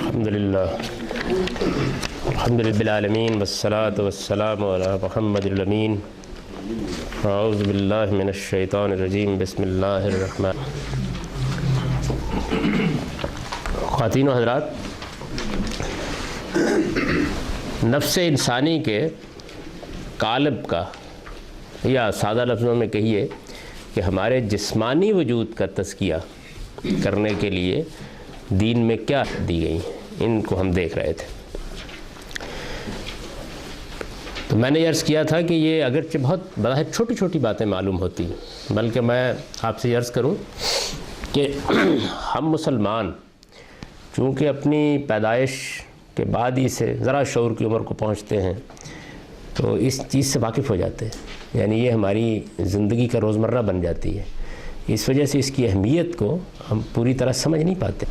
الحمدللہ والصلاة والسلام علی محمد الامین اعوذ باللہ من الشیطان الرجیم بسم اللہ الرحمن. خواتین و حضرات، نفس انسانی کے قالب کا، یا سادہ لفظوں میں کہیے کہ ہمارے جسمانی وجود کا تزکیہ کرنے کے لیے دین میں کیا دی گئی ہیں، ان کو ہم دیکھ رہے تھے. تو میں نے عرض کیا تھا کہ یہ اگرچہ بہت بظاہر چھوٹی چھوٹی باتیں معلوم ہوتی ہیں، بلکہ میں آپ سے عرض کروں کہ ہم مسلمان چونکہ اپنی پیدائش کے بعد ہی سے ذرا شعور کی عمر کو پہنچتے ہیں تو اس چیز سے واقف ہو جاتے ہیں، یعنی یہ ہماری زندگی کا روزمرہ بن جاتی ہے. اس وجہ سے اس کی اہمیت کو ہم پوری طرح سمجھ نہیں پاتے.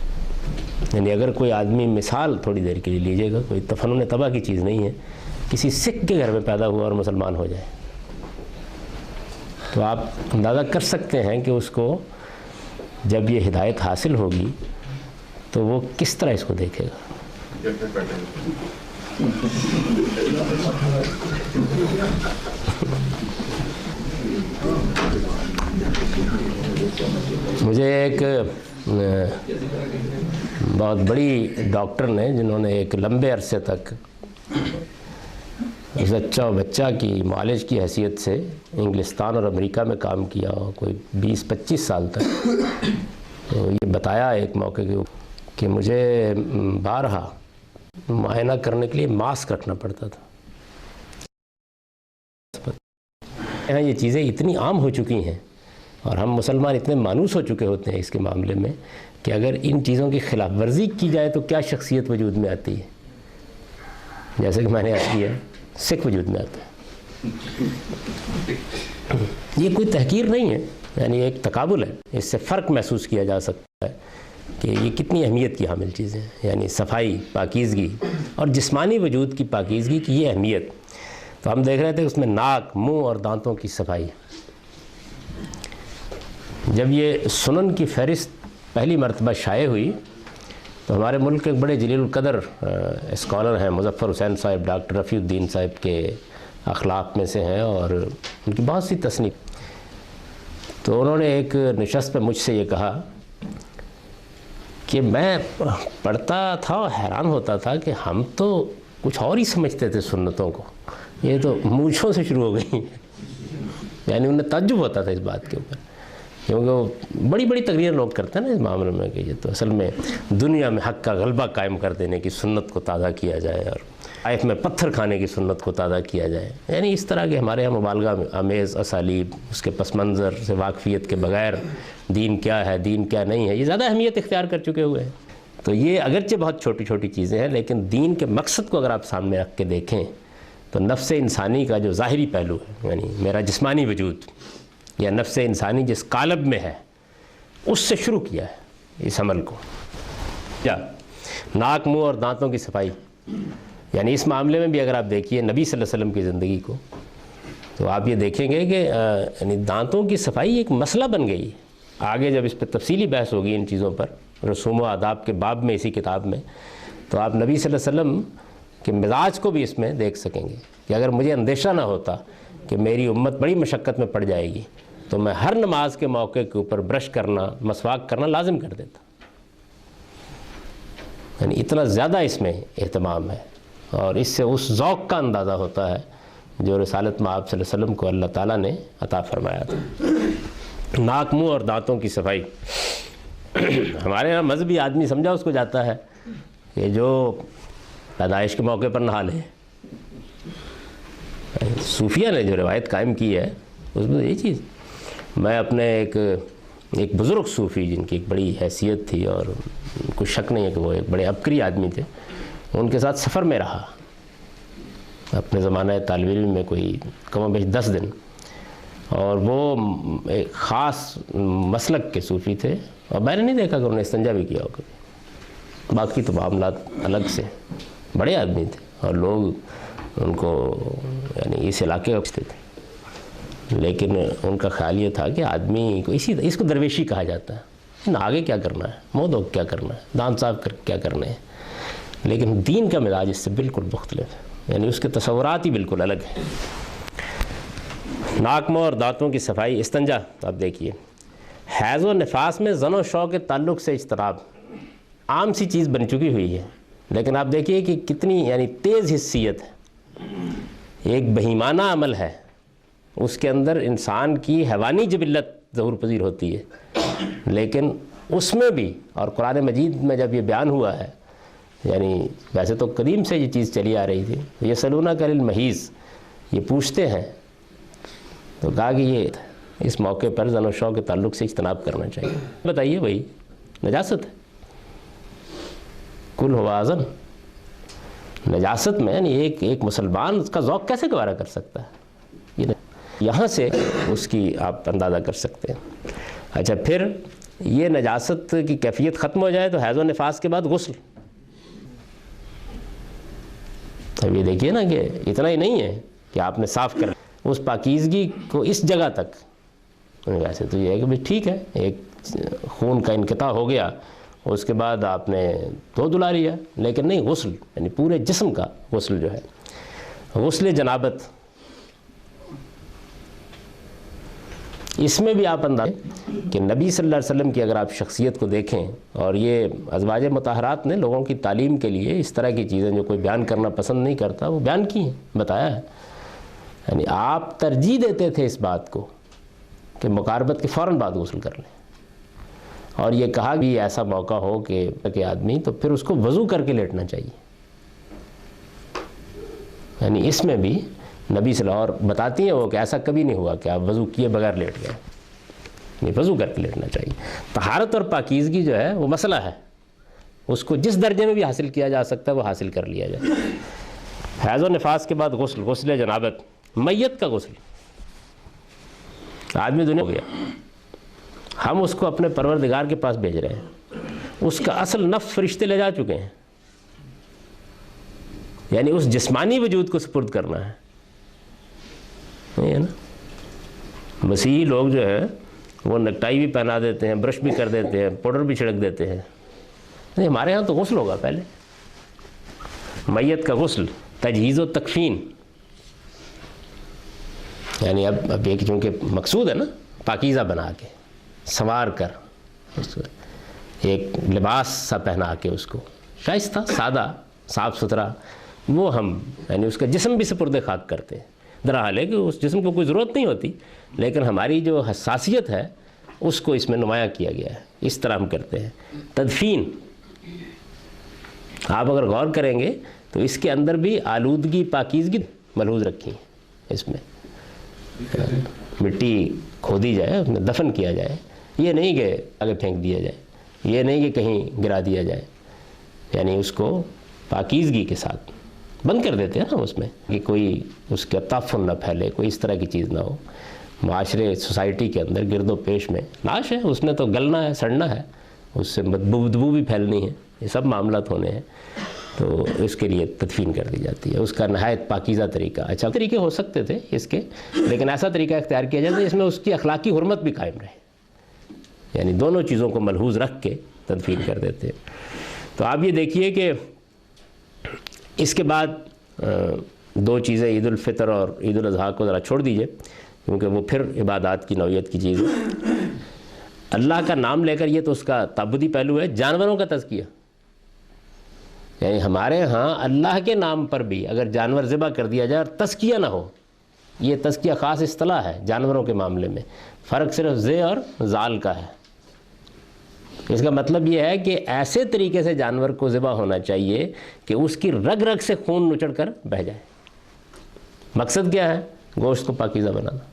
یعنی اگر کوئی آدمی مثال تھوڑی دیر کے لیے لیجیے گا، کوئی تفنن طبع کی چیز نہیں ہے، کسی سکھ کے گھر میں پیدا ہوا اور مسلمان ہو جائے تو آپ اندازہ کر سکتے ہیں کہ اس کو جب یہ ہدایت حاصل ہوگی تو وہ کس طرح اس کو دیکھے گا. مجھے ایک بہت بڑی ڈاکٹر نے، جنہوں نے ایک لمبے عرصے تک بچہ کی معالج کی حیثیت سے انگلستان اور امریکہ میں کام کیا، کوئی 20-25 سال تک، تو یہ بتایا ایک موقع کے کہ مجھے بارہا معائنہ کرنے کے لیے ماسک رکھنا پڑتا تھا. یہاں یہ چیزیں اتنی عام ہو چکی ہیں اور ہم مسلمان اتنے مانوس ہو چکے ہوتے ہیں اس کے معاملے میں کہ اگر ان چیزوں کی خلاف ورزی کی جائے تو کیا شخصیت وجود میں آتی ہے. جیسے کہ میں نے عرض کیا، سکھ وجود میں آتا ہے. یہ کوئی تحقیر نہیں ہے، یعنی ایک تقابل ہے. اس سے فرق محسوس کیا جا سکتا ہے کہ یہ کتنی اہمیت کی حامل چیزیں ہیں، یعنی صفائی، پاکیزگی اور جسمانی وجود کی پاکیزگی کی یہ اہمیت. تو ہم دیکھ رہے تھے اس میں ناک، منہ اور دانتوں کی صفائی. جب یہ سنن کی فہرست پہلی مرتبہ شائع ہوئی تو ہمارے ملک کے ایک بڑے جلیل القدر اسکالر ہیں، مظفر حسین صاحب، ڈاکٹر رفیع الدین صاحب کے اخلاق میں سے ہیں اور ان کی بہت سی تصنیف. تو انہوں نے ایک نشست پہ مجھ سے یہ کہا کہ میں پڑھتا تھا اور حیران ہوتا تھا کہ ہم تو کچھ اور ہی سمجھتے تھے سنتوں کو، یہ تو مونچھوں سے شروع ہو گئی. یعنی انہیں تعجب ہوتا تھا اس بات کے اوپر، کیونکہ وہ بڑی بڑی تقریر لوگ کرتے ہیں نا اس معاملے میں کہ یہ تو اصل میں دنیا میں حق کا غلبہ قائم کر دینے کی سنت کو تازہ کیا جائے اور طائف میں پتھر کھانے کی سنت کو تازہ کیا جائے. یعنی اس طرح کے ہمارے یہاں مبالغہ آمیز اسالیب، اس کے پس منظر سے واقفیت کے بغیر دین کیا ہے، دین کیا نہیں ہے، یہ زیادہ اہمیت اختیار کر چکے ہوئے ہیں. تو یہ اگرچہ بہت چھوٹی چھوٹی چیزیں ہیں، لیکن دین کے مقصد کو اگر آپ سامنے رکھ کے دیکھیں تو نفس انسانی کا جو ظاہری پہلو ہے، یعنی میرا جسمانی وجود یا نفس انسانی جس قالب میں ہے، اس سے شروع کیا ہے اس عمل کو. کیا ناک، منہ اور دانتوں کی صفائی، یعنی اس معاملے میں بھی اگر آپ دیکھیے نبی صلی اللہ علیہ وسلم کی زندگی کو تو آپ یہ دیکھیں گے کہ یعنی دانتوں کی صفائی ایک مسئلہ بن گئی. آگے جب اس پہ تفصیلی بحث ہوگی ان چیزوں پر رسوم و آداب کے باب میں، اسی کتاب میں، تو آپ نبی صلی اللہ علیہ وسلم کے مزاج کو بھی اس میں دیکھ سکیں گے کہ اگر مجھے اندیشہ نہ ہوتا کہ میری امت بڑی مشقت میں پڑ جائے گی تو میں ہر نماز کے موقع کے اوپر برش کرنا، مسواک کرنا لازم کر دیتا. یعنی اتنا زیادہ اس میں اہتمام ہے اور اس سے اس ذوق کا اندازہ ہوتا ہے جو رسالت مآب صلی اللہ علیہ وسلم کو اللہ تعالیٰ نے عطا فرمایا تھا. ناک، منہ اور دانتوں کی صفائی. ہمارے یہاں مذہبی آدمی سمجھا اس کو جاتا ہے کہ جو پیدائش کے موقع پر نہا لے. صوفیہ نے جو روایت قائم کی ہے اس میں یہ چیز، میں اپنے ایک بزرگ صوفی جن کی ایک بڑی حیثیت تھی اور کوئی شک نہیں ہے کہ وہ ایک بڑے عبقری آدمی تھے، ان کے ساتھ سفر میں رہا اپنے زمانہ طالب علم میں کوئی کم و بیش 10 دن، اور وہ ایک خاص مسلک کے صوفی تھے اور میں نے نہیں دیکھا کہ انہوں نے استنجا بھی کیا ہو کبھی. باقی تو معاملات الگ سے، بڑے آدمی تھے اور لوگ ان کو یعنی اس علاقے کا پوچھتے تھے. لیکن ان کا خیال یہ تھا کہ آدمی کو اس کو درویشی کہا جاتا ہے. آگے کیا کرنا ہے، منہ دھو کیا کرنا ہے، دانت صاف کر کیا کرنے ہیں. لیکن دین کا مزاج اس سے بالکل مختلف ہے، یعنی اس کے تصورات ہی بالکل الگ ہیں۔ ناک منہ اور دانتوں کی صفائی، استنجا، تو اب دیکھیے حیض و نفاس میں زن و شو کے تعلق سے اجتناب عام سی چیز بن چکی ہوئی ہے، لیکن آپ دیکھیے کہ کتنی یعنی تیز حسیت ہے، ایک بہیمانہ عمل ہے، اس کے اندر انسان کی حیوانی جبلت ظہور پذیر ہوتی ہے، لیکن اس میں بھی، اور قرآن مجید میں جب یہ بیان ہوا ہے، یعنی ویسے تو قدیم سے یہ چیز چلی آ رہی تھی، یسألونک عن المحیض، یہ پوچھتے ہیں، تو کہا کہ یہ اس موقع پر زن و شو کے تعلق سے اجتناب کرنا چاہیے۔ بتائیے بھائی، نجاست ہے، کل ہوا اذن، نجاست میں یعنی ایک مسلمان اس کا ذوق کیسے گوارا کر سکتا ہے؟ یہاں سے اس کی آپ اندازہ کر سکتے ہیں۔ اچھا، پھر یہ نجاست کی کیفیت ختم ہو جائے تو حیض و نفاس کے بعد غسل۔ اب یہ دیکھیے نا کہ اتنا ہی نہیں ہے کہ آپ نے صاف کر اس پاکیزگی کو اس جگہ تک، ویسے تو یہ ہے کہ بھئی ٹھیک ہے، ایک خون کا انقطاع ہو گیا، اس کے بعد آپ نے دھو دھلا لیا، لیکن نہیں، غسل یعنی پورے جسم کا غسل جو ہے، غسل جنابت، اس میں بھی آپ اندازہ کہ نبی صلی اللہ علیہ وسلم کی اگر آپ شخصیت کو دیکھیں، اور یہ ازواج مطہرات نے لوگوں کی تعلیم کے لیے اس طرح کی چیزیں جو کوئی بیان کرنا پسند نہیں کرتا وہ بیان کی ہیں، بتایا ہے، یعنی آپ ترجیح دیتے تھے اس بات کو کہ مقاربت کے فوراً بعد غسل کر لیں، اور یہ کہا کہ ایسا موقع ہو کہ آدمی تو پھر اس کو وضو کر کے لیٹنا چاہیے، یعنی اس میں بھی نبی صلی اللہ علیہ وسلم اور بتاتی ہیں وہ کہ ایسا کبھی نہیں ہوا کہ آپ وضو کیے بغیر لیٹ گئے، نہیں، وضو کر کے لیٹنا چاہیے۔ طہارت اور پاکیزگی جو ہے وہ مسئلہ ہے، اس کو جس درجے میں بھی حاصل کیا جا سکتا ہے وہ حاصل کر لیا جائے۔ حیض و نفاس کے بعد غسل، غسل جنابت، میت کا غسل، آدمی دنیا ہو گیا، ہم اس کو اپنے پروردگار کے پاس بھیج رہے ہیں، اس کا اصل نفس فرشتے لے جا چکے ہیں، یعنی اس جسمانی وجود کو سپرد کرنا ہے، نہیں ہے نا؟ مسیحی لوگ جو ہے وہ نکٹائی بھی پہنا دیتے ہیں، برش بھی کر دیتے ہیں، پاؤڈر بھی چھڑک دیتے ہیں، نہیں، ہمارے ہاں تو غسل ہوگا پہلے، میت کا غسل، تجہیز و تکفین، یعنی اب ایک چونکہ مقصود ہے نا پاکیزہ بنا کے، سنوار کر، اس کو ایک لباس سا پہنا کے، اس کو شائستہ، سادہ، صاف ستھرا، وہ ہم یعنی اس کا جسم بھی سپرد خاک کرتے ہیں، درحال ہے کہ اس جسم کو کوئی ضرورت نہیں ہوتی، لیکن ہماری جو حساسیت ہے اس کو اس میں نمایاں کیا گیا ہے، اس طرح ہم کرتے ہیں۔ تدفین، آپ اگر غور کریں گے تو اس کے اندر بھی آلودگی، پاکیزگی ملحوظ رکھی ہے، اس میں مٹی کھودی جائے، اس میں دفن کیا جائے، یہ نہیں کہ آگے پھینک دیا جائے، یہ نہیں کہ کہیں گرا دیا جائے، یعنی اس کو پاکیزگی کے ساتھ بند کر دیتے ہیں نا، اس میں کہ کوئی اس کا تعفن نہ پھیلے، کوئی اس طرح کی چیز نہ ہو، معاشرے سوسائٹی کے اندر گرد و پیش میں لاش ہے، اس نے تو گلنا ہے، سڑنا ہے، اس سے بدبو بھی پھیلنی ہے، یہ سب معاملات ہونے ہیں، تو اس کے لیے تدفین کر دی جاتی ہے، اس کا نہایت پاکیزہ طریقہ۔ اچھا، طریقے ہو سکتے تھے اس کے، لیکن ایسا طریقہ اختیار کیا جاتا ہے جس میں اس کی اخلاقی حرمت بھی قائم رہے، یعنی دونوں چیزوں کو ملحوظ رکھ کے تدفین کر دیتے ہیں۔ تو آپ یہ دیکھیے کہ اس کے بعد دو چیزیں، عید الفطر اور عید الاضحیٰ کو ذرا چھوڑ دیجئے، کیونکہ وہ پھر عبادات کی نوعیت کی چیز ہے۔ اللہ کا نام لے کر، یہ تو اس کا تعبدی پہلو ہے۔ جانوروں کا تزکیہ، یعنی ہمارے ہاں اللہ کے نام پر بھی اگر جانور ذبح کر دیا جائے اور تزکیہ نہ ہو، یہ تزکیہ خاص اصطلاح ہے جانوروں کے معاملے میں، فرق صرف ذے اور ذال کا ہے۔ اس کا مطلب یہ ہے کہ ایسے طریقے سے جانور کو ذبح ہونا چاہیے کہ اس کی رگ رگ سے خون نچڑ کر بہہ جائے۔ مقصد کیا ہے؟ گوشت کو پاکیزہ بنانا۔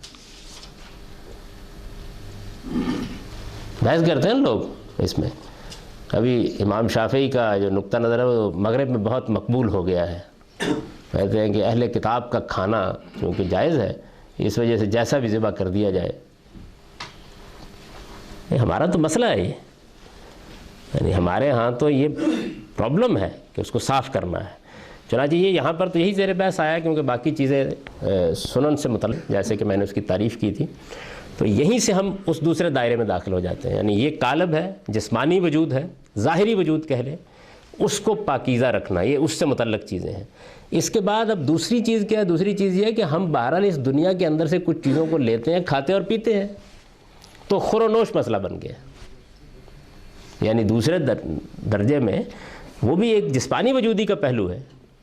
بحث کرتے ہیں لوگ اس میں، ابھی امام شافعی کا جو نقطہ نظر ہے وہ مغرب میں بہت مقبول ہو گیا ہے، کہتے ہیں کہ اہل کتاب کا کھانا چونکہ جائز ہے، اس وجہ سے جیسا بھی ذبح کر دیا جائے۔ ہمارا تو مسئلہ ہے یہ، یعنی ہمارے ہاں تو یہ پرابلم ہے کہ اس کو صاف کرنا ہے۔ چنانچہ یہ یہاں پر تو یہی زیر بحث آیا، کیونکہ باقی چیزیں سنن سے متعلق، جیسے کہ میں نے اس کی تعریف کی تھی، تو یہیں سے ہم اس دوسرے دائرے میں داخل ہو جاتے ہیں، یعنی یہ قالب ہے، جسمانی وجود ہے، ظاہری وجود کہہ لیں، اس کو پاکیزہ رکھنا، یہ اس سے متعلق چیزیں ہیں۔ اس کے بعد اب دوسری چیز کیا ہے؟ دوسری چیز یہ ہے کہ ہم بہرحال اس دنیا کے اندر سے کچھ چیزوں کو لیتے ہیں، کھاتے اور پیتے ہیں، تو خور و نوش مسئلہ بن گیا، یعنی دوسرے درجے میں وہ بھی ایک جسمانی وجودی کا پہلو ہے،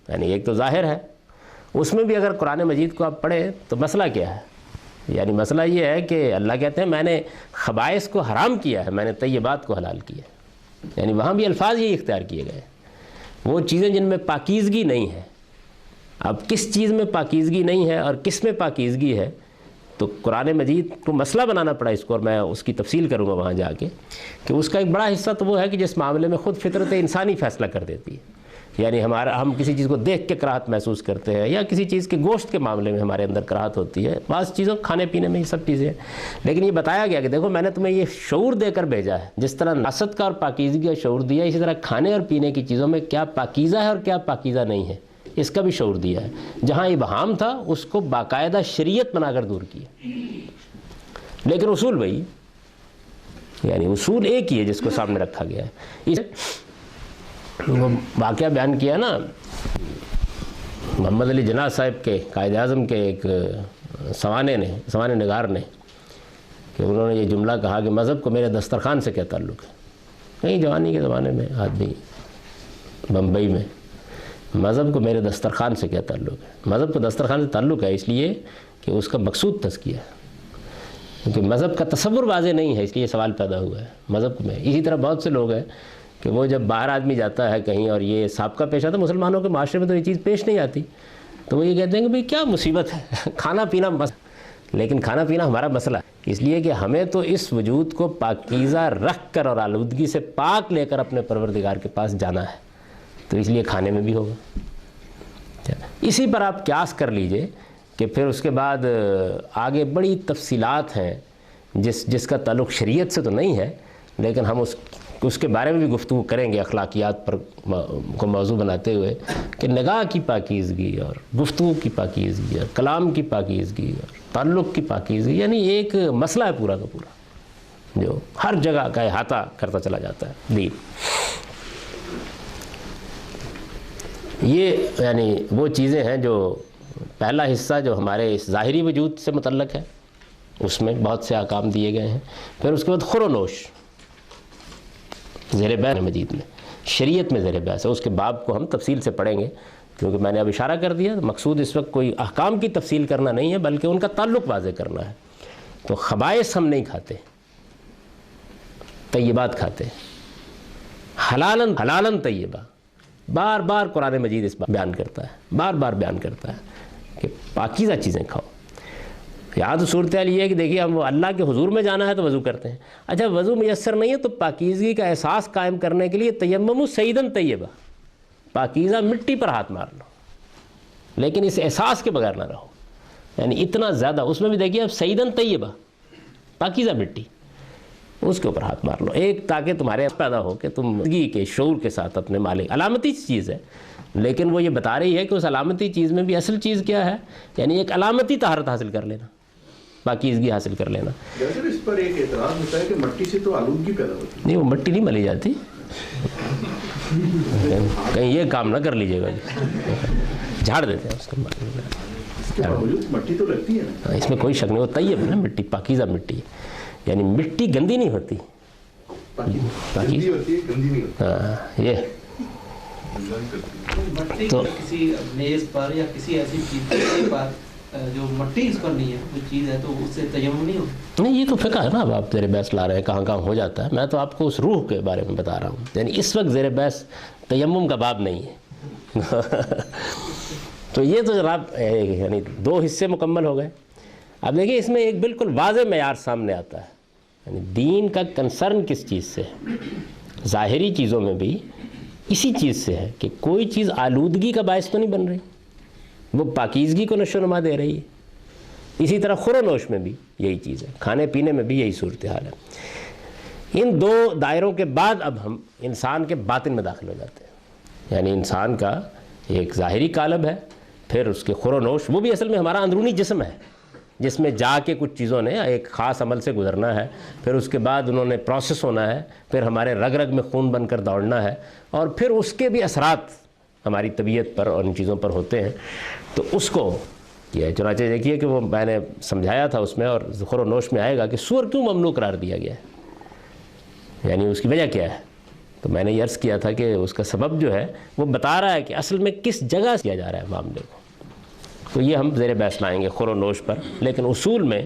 یعنی ایک تو ظاہر ہے، اس میں بھی اگر قرآن مجید کو آپ پڑھیں تو مسئلہ کیا ہے؟ یعنی مسئلہ یہ ہے کہ اللہ کہتے ہیں میں نے خبائث کو حرام کیا ہے، میں نے طیبات کو حلال کیا ہے، یعنی وہاں بھی الفاظ یہ اختیار کیے گئے، وہ چیزیں جن میں پاکیزگی نہیں ہے۔ اب کس چیز میں پاکیزگی نہیں ہے اور کس میں پاکیزگی ہے، تو قرآن مجید کو مسئلہ بنانا پڑا اس کو، اور میں اس کی تفصیل کروں گا وہاں جا کے، کہ اس کا ایک بڑا حصہ تو وہ ہے کہ جس معاملے میں خود فطرت انسانی فیصلہ کر دیتی ہے، یعنی ہم کسی چیز کو دیکھ کے کراہت محسوس کرتے ہیں، یا کسی چیز کے گوشت کے معاملے میں ہمارے اندر کراہت ہوتی ہے، بعض چیزوں کھانے پینے میں یہ سب چیزیں ہیں، لیکن یہ بتایا گیا کہ دیکھو میں نے تمہیں یہ شعور دے کر بھیجا ہے، جس طرح ناست کا اور پاکیزگی کا شعور دیا، اسی طرح کھانے اور پینے کی چیزوں میں کیا پاکیزہ ہے اور کیا پاکیزہ نہیں ہے اس کا بھی شعور دیا ہے۔ جہاں ابہام تھا اس کو باقاعدہ شریعت بنا کر دور کیا، لیکن اصول وہی، یعنی اصول ایک ہی ہے جس کو سامنے رکھا گیا ہے۔ وہ واقعہ بیان کیا نا محمد علی جناح صاحب کے، قائد اعظم کے ایک سوانح نگار نے، کہ انہوں نے یہ جملہ کہا کہ مذہب کو میرے دسترخوان سے کیا تعلق ہے۔ کہیں جوانی کے زمانے میں آدمی بمبئی میں، مذہب کو میرے دسترخوان سے کیا تعلق ہے؟ مذہب کو دسترخوان سے تعلق ہے اس لیے کہ اس کا مقصود تزکیہ ہے، کیونکہ مذہب کا تصور واضح نہیں ہے، اس لیے سوال پیدا ہوا ہے مذہب میں۔ اسی طرح بہت سے لوگ ہیں کہ وہ جب باہر آدمی جاتا ہے کہیں اور یہ سابقہ پیش آتا ہے، مسلمانوں کے معاشرے میں تو یہ چیز پیش نہیں آتی، تو وہ یہ کہتے ہیں کہ بھئی کیا مصیبت ہے، کھانا پینا لیکن کھانا پینا ہمارا مسئلہ ہے، اس لیے کہ ہمیں تو اس وجود کو پاکیزہ رکھ کر اور آلودگی سے پاک لے کر اپنے پروردگار کے پاس جانا ہے، تو اس لیے کھانے میں بھی ہوگا۔ اسی پر آپ قیاس کر لیجئے کہ پھر اس کے بعد آگے بڑی تفصیلات ہیں جس کا تعلق شریعت سے تو نہیں ہے، لیکن ہم اس کے بارے میں بھی گفتگو کریں گے اخلاقیات پر کو موضوع بناتے ہوئے، کہ نگاہ کی پاکیزگی اور گفتگو کی پاکیزگی اور کلام کی پاکیزگی اور تعلق کی پاکیزگی، یعنی ایک مسئلہ ہے پورا کا پورا جو ہر جگہ کا احاطہ کرتا چلا جاتا ہے دین۔ یہ یعنی وہ چیزیں ہیں جو پہلا حصہ جو ہمارے اس ظاہری وجود سے متعلق ہے، اس میں بہت سے احکام دیے گئے ہیں۔ پھر اس کے بعد خور و نوش زیر بحث مجید میں، شریعت میں زیر بحث ہے، اس کے باب کو ہم تفصیل سے پڑھیں گے، کیونکہ میں نے اب اشارہ کر دیا، مقصود اس وقت کوئی احکام کی تفصیل کرنا نہیں ہے بلکہ ان کا تعلق واضح کرنا ہے۔ تو خبائث ہم نہیں کھاتے، طیبات کھاتے، حلالن طیبہ، بار بار قرآن مجید اس بات بیان کرتا ہے، بار بار بیان کرتا ہے کہ پاکیزہ چیزیں کھاؤ۔ یہاں تو صورتحال یہ ہے کہ دیکھیے ہم اللہ کے حضور میں جانا ہے تو وضو کرتے ہیں، اچھا وضو میسر نہیں ہے تو پاکیزگی کا احساس قائم کرنے کے لیے تیمموا سعیداً طیبہ، پاکیزہ مٹی پر ہاتھ مار لو، لیکن اس احساس کے بغیر نہ رہو، یعنی اتنا زیادہ اس میں بھی دیکھیے اب سعیداً طیبہ، پاکیزہ مٹی، اس کے اوپر ہاتھ مار لو، ایک تاکہ تمہارے پیدا ہو کہ تم زندگی کے شعور کے ساتھ اپنے مالک، علامتی چیز ہے، لیکن وہ یہ بتا رہی ہے کہ اس علامتی چیز میں بھی اصل چیز کیا ہے، یعنی ایک علامتی طہارت حاصل کر لینا، پاکیزگی حاصل کر لینا۔ جیسے اس پر ایک اعتراض ہوتا ہے کہ مٹی سے تو آلودگی پیدا ہوتی ہے۔ نہیں، وہ مٹی نہیں ملی جاتی، کہیں یہ کام نہ کر لیجیے گا، جھاڑ دیتے ہیں اس کے باوجود مٹی تو لگتی ہے نا، اس میں کوئی شک نہیں، وہ طیب ہے نا، مٹی پاکیزہ مٹی ہے، یعنی مٹی گندی نہیں ہوتی، گندی ہوتی ہے، گندی نہیں ہوتی۔ ہاں یہ مٹی کسی میز پر یا کسی ایسی چیز پر جو مٹی اس پر نہیں ہے، کوئی چیز ہے تو اس سے تیمم نہیں ہوتا۔ نہیں، یہ تو فقہ ہے نا، اب آپ زیر بحث لا رہے ہیں کہاں کہاں ہو جاتا ہے، میں تو آپ کو اس روح کے بارے میں بتا رہا ہوں، یعنی اس وقت زیر بحث تیمم کا باب نہیں ہے۔ تو یہ تو جناب یعنی دو حصے مکمل ہو گئے۔ اب دیکھیے اس میں ایک بالکل واضح معیار سامنے آتا ہے، یعنی دین کا کنسرن کس چیز سے ہے، ظاہری چیزوں میں بھی اسی چیز سے ہے کہ کوئی چیز آلودگی کا باعث تو نہیں بن رہی، وہ پاکیزگی کو نشو و نما دے رہی ہے۔ اسی طرح خور و نوش میں بھی یہی چیز ہے، کھانے پینے میں بھی یہی صورتحال ہے۔ ان دو دائروں کے بعد اب ہم انسان کے باطن میں داخل ہو جاتے ہیں، یعنی انسان کا ایک ظاہری قالب ہے، پھر اس کے خور و نوش، وہ بھی اصل میں ہمارا اندرونی جسم ہے، جس میں جا کے کچھ چیزوں نے ایک خاص عمل سے گزرنا ہے، پھر اس کے بعد انہوں نے پروسیس ہونا ہے، پھر ہمارے رگ رگ میں خون بن کر دوڑنا ہے، اور پھر اس کے بھی اثرات ہماری طبیعت پر اور ان چیزوں پر ہوتے ہیں۔ تو اس کو یہ چنانچہ دیکھیے کہ وہ میں نے سمجھایا تھا اس میں، اور ذکر و نوش میں آئے گا کہ سور کیوں ممنوع قرار دیا گیا ہے، یعنی اس کی وجہ کیا ہے۔ تو میں نے یہ عرض کیا تھا کہ اس کا سبب جو ہے وہ بتا رہا ہے کہ اصل میں کس جگہ سے کیا جا رہا ہے معاملے کو۔ تو یہ ہم زیر بحث لائیں گے خور و نوش پر، لیکن اصول میں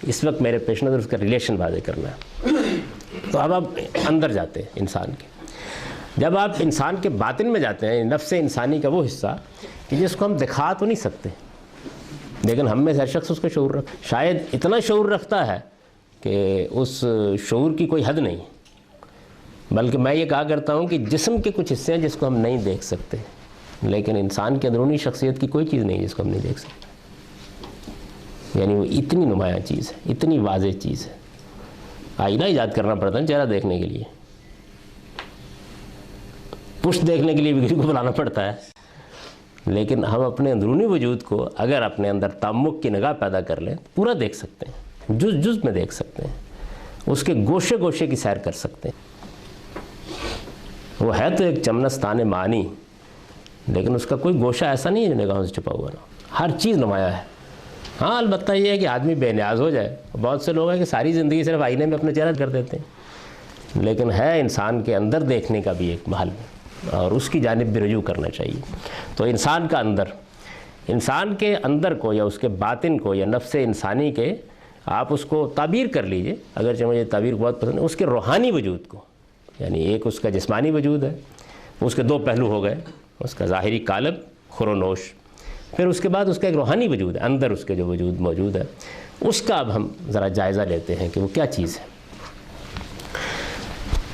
اس وقت میرے پیش نظر اس کا ریلیشن واضح کرنا ہے۔ تو اب اندر جاتے ہیں انسان کے، جب آپ انسان کے باطن میں جاتے ہیں، نفس انسانی کا وہ حصہ کہ جس کو ہم دکھا تو نہیں سکتے، لیکن ہم میں سے ہر شخص اس کا شعور رکھتا ہے، شاید اتنا شعور رکھتا ہے کہ اس شعور کی کوئی حد نہیں، بلکہ میں یہ کہا کرتا ہوں کہ جسم کے کچھ حصے ہیں جس کو ہم نہیں دیکھ سکتے، لیکن انسان کی اندرونی شخصیت کی کوئی چیز نہیں جس کو ہم نہیں دیکھ سکتے، یعنی وہ اتنی نمایاں چیز ہے، اتنی واضح چیز ہے۔ آئینہ ایجاد کرنا پڑتا ہے چہرہ دیکھنے کے لیے، پشت دیکھنے کے لیے بھی کسی کو بلانا پڑتا ہے، لیکن ہم اپنے اندرونی وجود کو اگر اپنے اندر تعمق کی نگاہ پیدا کر لیں تو پورا دیکھ سکتے ہیں، جز جز میں دیکھ سکتے ہیں، اس کے گوشے گوشے کی سیر کر سکتے ہیں۔ وہ ہے تو ایک چمنستان معانی، لیکن اس کا کوئی گوشہ ایسا نہیں ہے جو نگاہوں سے چھپا ہوا نہ، ہر چیز نمایاں ہے۔ ہاں البتہ یہ ہے کہ آدمی بے نیاز ہو جائے، بہت سے لوگ ہیں کہ ساری زندگی صرف آئینے میں اپنا چہرہ کر دیتے ہیں، لیکن ہے انسان کے اندر دیکھنے کا بھی ایک محل، اور اس کی جانب بھی رجوع کرنا چاہیے۔ تو انسان کا اندر، انسان کے اندر کو یا اس کے باطن کو یا نفس انسانی کے، آپ اس کو تعبیر کر لیجئے، اگرچہ مجھے تعبیر بہت پسند ہے، اس کے روحانی وجود کو، یعنی ایک اس کا جسمانی وجود ہے، اس کے دو پہلو ہو گئے، اس کا ظاہری قالب خور و نوش، پھر اس کے بعد اس کا ایک روحانی وجود ہے، اندر اس کے جو وجود موجود ہے، اس کا اب ہم ذرا جائزہ لیتے ہیں کہ وہ کیا چیز ہے۔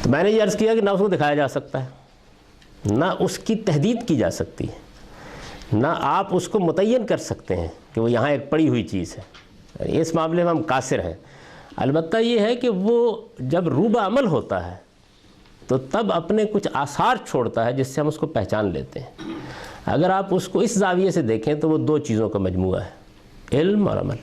تو میں نے یہ عرض کیا کہ نہ اس کو دکھایا جا سکتا ہے، نہ اس کی تحدید کی جا سکتی ہے، نہ آپ اس کو متعین کر سکتے ہیں کہ وہ یہاں ایک پڑی ہوئی چیز ہے، اس معاملے میں ہم قاصر ہیں۔ البتہ یہ ہے کہ وہ جب روبہ عمل ہوتا ہے تو تب اپنے کچھ آثار چھوڑتا ہے جس سے ہم اس کو پہچان لیتے ہیں۔ اگر آپ اس کو اس زاویے سے دیکھیں تو وہ دو چیزوں کا مجموعہ ہے، علم اور عمل۔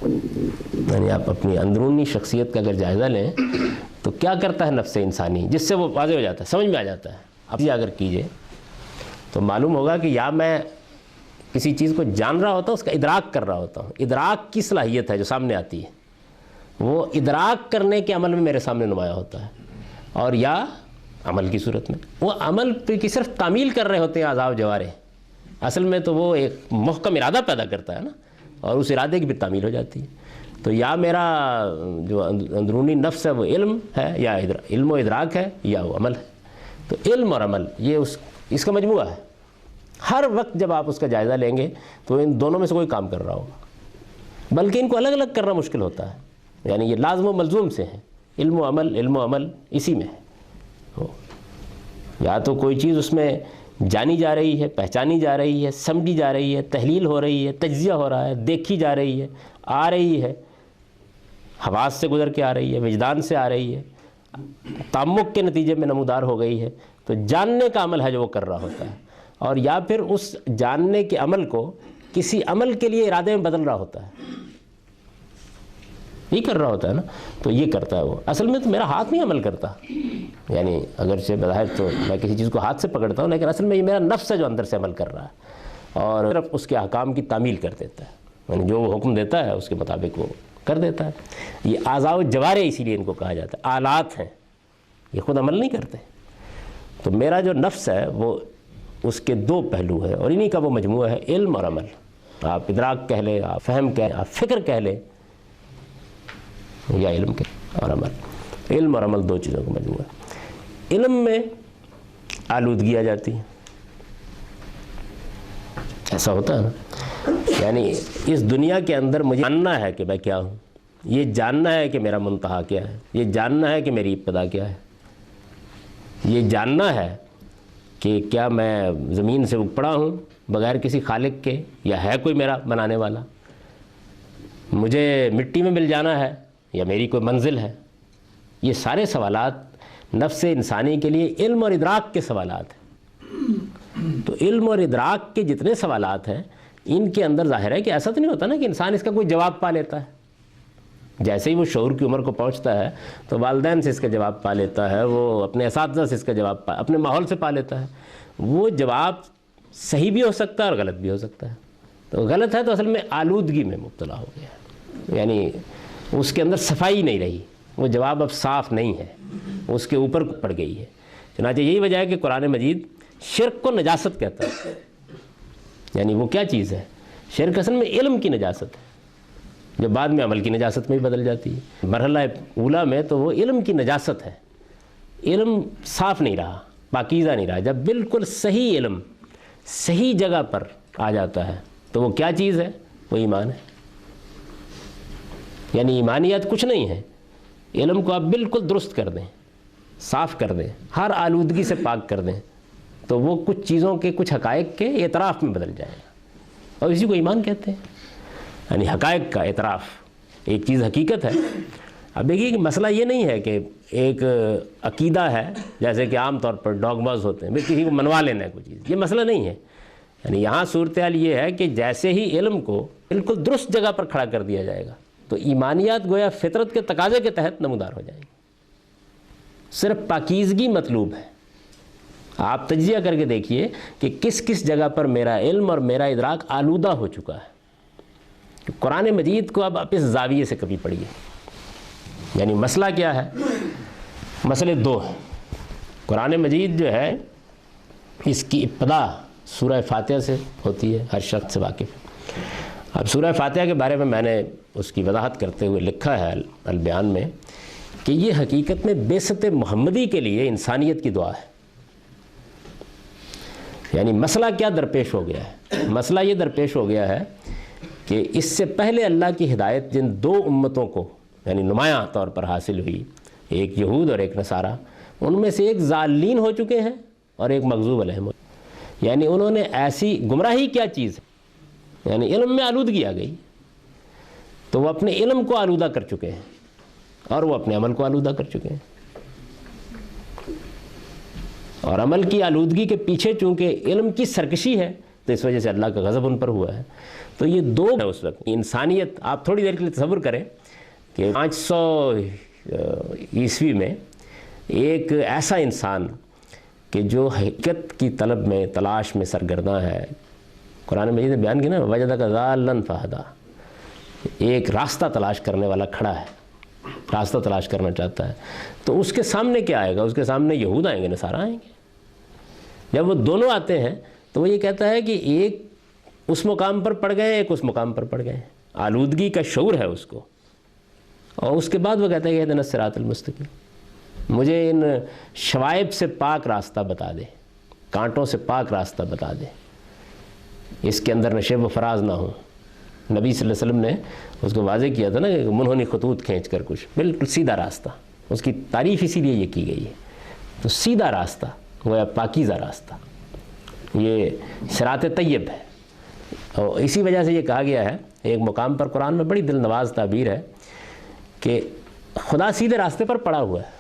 یعنی آپ اپنی اندرونی شخصیت کا اگر جائزہ لیں تو کیا کرتا ہے نفس انسانی، جس سے وہ واضح ہو جاتا ہے، سمجھ میں آ جاتا ہے۔ اب یہ اگر کیجئے تو معلوم ہوگا کہ یا میں کسی چیز کو جان رہا ہوتا ہوں، اس کا ادراک کر رہا ہوتا ہوں، ادراک کی صلاحیت ہے جو سامنے آتی ہے، وہ ادراک کرنے کے عمل میں میرے سامنے نمایاں ہوتا ہے، اور یا عمل کی صورت میں وہ عمل کی صرف تعمیل کر رہے ہوتے ہیں اعضاء و جوارح، اصل میں تو وہ ایک محکم ارادہ پیدا کرتا ہے نا، اور اس ارادے کی بھی تعمیل ہو جاتی ہے۔ تو یا میرا جو اندرونی نفس ہے وہ علم ہے، یا علم و ادراک ہے، یا وہ عمل ہے۔ تو علم اور عمل یہ اس کا مجموعہ ہے۔ ہر وقت جب آپ اس کا جائزہ لیں گے تو ان دونوں میں سے کوئی کام کر رہا ہوگا، بلکہ ان کو الگ الگ کرنا مشکل ہوتا ہے، یعنی یہ لازم و ملزوم سے ہیں، علم و عمل اسی میں ہے۔ یا تو کوئی چیز اس میں جانی جا رہی ہے، پہچانی جا رہی ہے، سمجھی جا رہی ہے، تحلیل ہو رہی ہے، تجزیہ ہو رہا ہے، دیکھی جا رہی ہے، آ رہی ہے، حواس سے گزر کے آ رہی ہے، وجدان سے آ رہی ہے، تعمق کے نتیجے میں نمودار ہو گئی ہے، تو جاننے کا عمل ہے جو وہ کر رہا ہوتا ہے، اور یا پھر اس جاننے کے عمل کو کسی عمل کے لیے ارادے میں بدل رہا ہوتا ہے، یہ کر رہا ہوتا ہے نا۔ تو یہ کرتا ہے وہ، اصل میں تو میرا ہاتھ نہیں عمل کرتا، یعنی اگرچہ بظاہر تو میں کسی چیز کو ہاتھ سے پکڑتا ہوں، لیکن اصل میں یہ میرا نفس ہے جو اندر سے عمل کر رہا ہے، اور صرف اس کے احکام کی تعمیل کر دیتا ہے، یعنی جو وہ حکم دیتا ہے اس کے مطابق وہ کر دیتا ہے۔ یہ اعضاء و جوارح اسی لیے ان کو کہا جاتا ہے، آلات ہیں، یہ خود عمل نہیں کرتے۔ تو میرا جو نفس ہے وہ اس کے دو پہلو ہے، اور انہی کا وہ مجموعہ ہے، علم اور عمل۔ آپ ادراک کہہ لیں، آپ فہم کہہ لیں، آپ فکر کہہ لیں، یا علم اور عمل۔ علم اور عمل دو چیزوں کا مجموعہ ہے۔ علم میں آلودگی آ جاتی ہے، ایسا ہوتا ہے نا، یعنی اس دنیا کے اندر مجھے جاننا ہے کہ میں کیا ہوں، یہ جاننا ہے کہ میرا منتہا کیا ہے، یہ جاننا ہے کہ میری ابتدا کیا ہے، یہ جاننا ہے کہ کیا میں زمین سے پڑا ہوں بغیر کسی خالق کے، یا ہے کوئی میرا بنانے والا، مجھے مٹی میں مل جانا ہے یا میری کوئی منزل ہے۔ یہ سارے سوالات نفس انسانی کے لیے علم اور ادراک کے سوالات ہیں۔ تو علم اور ادراک کے جتنے سوالات ہیں ان کے اندر ظاہر ہے کہ ایسا تو نہیں ہوتا نا کہ انسان اس کا کوئی جواب پا لیتا ہے. جیسے ہی وہ شعور کی عمر کو پہنچتا ہے تو والدین سے اس کا جواب پا لیتا ہے, وہ اپنے اساتذہ سے اس کا جواب اپنے ماحول سے پا لیتا ہے. وہ جواب صحیح بھی ہو سکتا ہے اور غلط بھی ہو سکتا ہے. تو غلط ہے تو اصل میں آلودگی میں مبتلا ہو گیا, یعنی اس کے اندر صفائی نہیں رہی, وہ جواب اب صاف نہیں ہے, اس کے اوپر پڑ گئی ہے. چنانچہ یہی وجہ ہے کہ قرآن مجید شرک کو نجاست کہتا ہے. یعنی وہ کیا چیز ہے؟ شرک اصل میں علم کی نجاست ہے, جو بعد میں عمل کی نجاست میں بھی بدل جاتی ہے. مرحلہ اولا میں تو وہ علم کی نجاست ہے, علم صاف نہیں رہا, پاکیزہ نہیں رہا. جب بالکل صحیح علم صحیح جگہ پر آ جاتا ہے تو وہ کیا چیز ہے؟ وہ ایمان ہے. یعنی ایمانیات کچھ نہیں ہے, علم کو آپ بالکل درست کر دیں, صاف کر دیں, ہر آلودگی سے پاک کر دیں تو وہ کچھ چیزوں کے, کچھ حقائق کے اعتراف میں بدل جائے گا, اور اسی کو ایمان کہتے ہیں. یعنی حقائق کا اعتراف, ایک چیز حقیقت ہے. اب دیکھیے کہ مسئلہ یہ نہیں ہے کہ ایک عقیدہ ہے جیسے کہ عام طور پر ڈاگماز ہوتے ہیں, کسی کو منوا لینا ہے کوئی چیز, یہ مسئلہ نہیں ہے. یعنی یہاں صورتحال یہ ہے کہ جیسے ہی علم کو بالکل درست جگہ پر کھڑا کر دیا جائے گا تو ایمانیات گویا فطرت کے تقاضے کے تحت نمودار ہو جائیں گی. صرف پاکیزگی مطلوب ہے. آپ تجزیہ کر کے دیکھیے کہ کس کس جگہ پر میرا علم اور میرا ادراک آلودہ ہو چکا ہے. قرآن مجید کو اب آپ اس زاویے سے کبھی پڑھیے. یعنی مسئلہ کیا ہے؟ مسئلے دو ہیں. قرآن مجید جو ہے اس کی ابتدا سورہ فاتحہ سے ہوتی ہے, ہر شخص سے واقف ہے. اب سورہ فاتحہ کے بارے میں نے اس کی وضاحت کرتے ہوئے لکھا ہے البیان میں کہ یہ حقیقت میں بعثت محمدی کے لیے انسانیت کی دعا ہے. یعنی مسئلہ کیا درپیش ہو گیا ہے؟ مسئلہ یہ درپیش ہو گیا ہے کہ اس سے پہلے اللہ کی ہدایت جن دو امتوں کو یعنی نمایاں طور پر حاصل ہوئی, ایک یہود اور ایک نصارہ, ان میں سے ایک ضالین ہو چکے ہیں اور ایک مغضوب علیہم. یعنی انہوں نے ایسی گمراہی کیا چیز ہے, یعنی علم میں آلودگی آ گئی تو وہ اپنے علم کو آلودہ کر چکے ہیں اور وہ اپنے عمل کو آلودہ کر چکے ہیں. اور عمل کی آلودگی کے پیچھے چونکہ علم کی سرکشی ہے تو اس وجہ سے اللہ کا غضب ان پر ہوا ہے. تو یہ دو ہے اس وقت انسانیت. آپ تھوڑی دیر کے لیے تصور کریں کہ 500 عیسوی میں ایک ایسا انسان کہ جو حقیقت کی طلب میں تلاش میں سرگرداں ہے, قرآن مجید نے بیان کیا نا وجدک ضالا فہدی, ایک راستہ تلاش کرنے والا کھڑا ہے, راستہ تلاش کرنا چاہتا ہے, تو اس کے سامنے کیا آئے گا؟ اس کے سامنے یہود آئیں گے, نصارہ آئیں گے. جب وہ دونوں آتے ہیں تو وہ یہ کہتا ہے کہ ایک اس مقام پر پڑ گئے, ایک اس مقام پر پڑ گئے. آلودگی کا شعور ہے اس کو, اور اس کے بعد وہ کہتا ہے کہ اہدنا الصراط المستقیم, مجھے ان شوائب سے پاک راستہ بتا دے, کانٹوں سے پاک راستہ بتا دے, اس کے اندر نشیب و فراز نہ ہو. نبی صلی اللہ علیہ وسلم نے اس کو واضح کیا تھا نا کہ منہونی خطوط کھینچ کر کچھ بالکل سیدھا راستہ, اس کی تعریف اسی لیے یہ کی گئی ہے. تو سیدھا راستہ گویا پاکیزہ راستہ, یہ صراط طیب ہے. اور اسی وجہ سے یہ کہا گیا ہے ایک مقام پر قرآن میں, بڑی دل نواز تعبیر ہے کہ خدا سیدھے راستے پر پڑا ہوا ہے.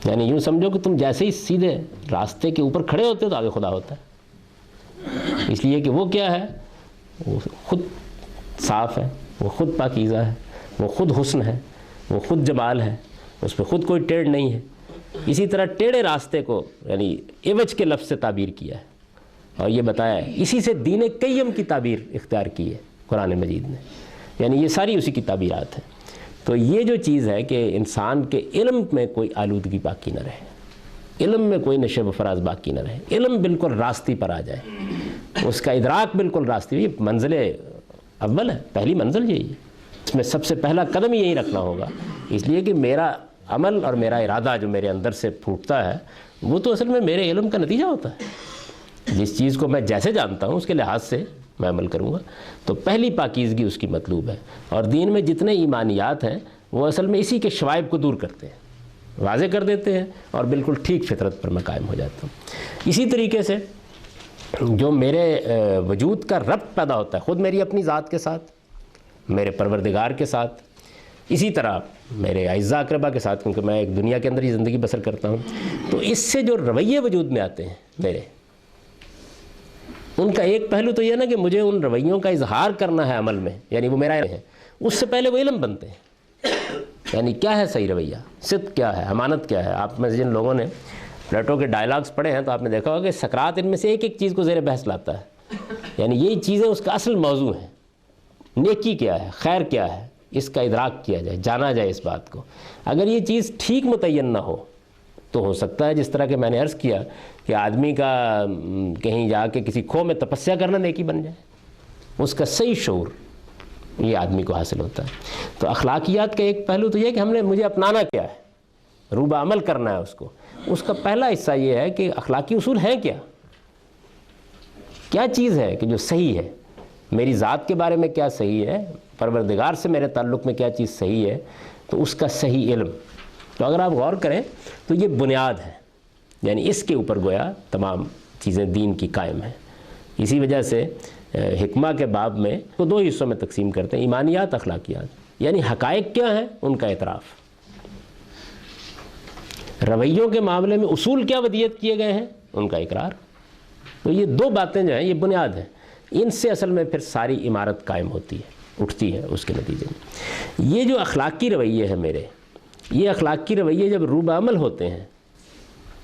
یعنی یوں سمجھو کہ تم جیسے ہی سیدھے راستے کے اوپر کھڑے ہوتے ہو تو آگے خدا ہوتا ہے, اس لیے کہ وہ کیا ہے, وہ خود صاف ہے, وہ خود پاکیزہ ہے, وہ خود حسن ہے, وہ خود جمال ہے, اس پہ خود کوئی ٹیڑھ نہیں ہے. اسی طرح ٹیڑھے راستے کو یعنی عوج کے لفظ سے تعبیر کیا ہے اور یہ بتایا ہے, اسی سے دین قیم کی تعبیر اختیار کی ہے قرآن مجید نے. یعنی یہ ساری اسی کی تعبیرات ہیں. تو یہ جو چیز ہے کہ انسان کے علم میں کوئی آلودگی باقی نہ رہے, علم میں کوئی نشیب و فراز باقی نہ رہے, علم بالکل راستی پر آ جائے, اس کا ادراک بالکل راستی. یہ منزل اول ہے, پہلی منزل یہی ہے. اس میں سب سے پہلا قدم یہی رکھنا ہوگا, اس لیے کہ میرا عمل اور میرا ارادہ جو میرے اندر سے پھوٹتا ہے وہ تو اصل میں میرے علم کا نتیجہ ہوتا ہے. جس چیز کو میں جیسے جانتا ہوں اس کے لحاظ سے میں عمل کروں گا. تو پہلی پاکیزگی اس کی مطلوب ہے. اور دین میں جتنے ایمانیات ہیں وہ اصل میں اسی کے شوائب کو دور کرتے ہیں, واضح کر دیتے ہیں, اور بالکل ٹھیک فطرت پر میں قائم ہو جاتا ہوں. اسی طریقے سے جو میرے وجود کا ربط پیدا ہوتا ہے خود میری اپنی ذات کے ساتھ, میرے پروردگار کے ساتھ, اسی طرح میرے اعزاء اقربا کے ساتھ, کیونکہ میں ایک دنیا کے اندر ہی زندگی بسر کرتا ہوں, تو اس سے جو رویے وجود میں آتے ہیں میرے, ان کا ایک پہلو تو یہ نا کہ مجھے ان رویوں کا اظہار کرنا ہے عمل میں، یعنی وہ میرا ہے، اس سے پہلے وہ علم بنتے ہیں، یعنی کیا ہے صحیح رویہ، صدق کیا ہے، امانت کیا ہے۔ آپ میں سے جن لوگوں نے پلیٹو کے ڈائلاگز پڑھے ہیں تو آپ نے دیکھا ہوگا کہ سقراط ان میں سے ایک ایک چیز کو زیر بحث لاتا ہے، یعنی یہی چیزیں اس کا اصل موضوع ہیں۔ نیکی کیا ہے، خیر کیا ہے، اس کا ادراک کیا جائے، جانا جائے اس بات کو۔ اگر یہ چیز ٹھیک متعین نہ ہو تو ہو سکتا ہے جس طرح کہ میں نے عرض کیا کہ آدمی کا کہیں جا کے کسی کھو میں تپسیا کرنا نیکی بن جائے، اس کا صحیح شعور یہ آدمی کو حاصل ہوتا ہے۔ تو اخلاقیات کا ایک پہلو تو یہ کہ مجھے اپنانا کیا ہے، روبہ عمل کرنا ہے اس کو۔ اس کا پہلا حصہ یہ ہے کہ اخلاقی اصول ہیں کیا چیز ہے کہ جو صحیح ہے، میری ذات کے بارے میں کیا صحیح ہے، پروردگار سے میرے تعلق میں کیا چیز صحیح ہے، تو اس کا صحیح علم۔ تو اگر آپ غور کریں تو یہ بنیاد ہے، یعنی اس کے اوپر گویا تمام چیزیں دین کی قائم ہیں۔ اسی وجہ سے حکمہ کے باب میں وہ دو حصوں میں تقسیم کرتے ہیں، ایمانیات، اخلاقیات، یعنی حقائق کیا ہیں ان کا اعتراف، رویوں کے معاملے میں اصول کیا ودیت کیے گئے ہیں ان کا اقرار۔ تو یہ دو باتیں جو ہیں یہ بنیاد ہیں، ان سے اصل میں پھر ساری عمارت قائم ہوتی ہے، اٹھتی ہے اس کے نتیجے میں۔ یہ جو اخلاقی رویے ہیں میرے، یہ اخلاقی رویے جب روبہ عمل ہوتے ہیں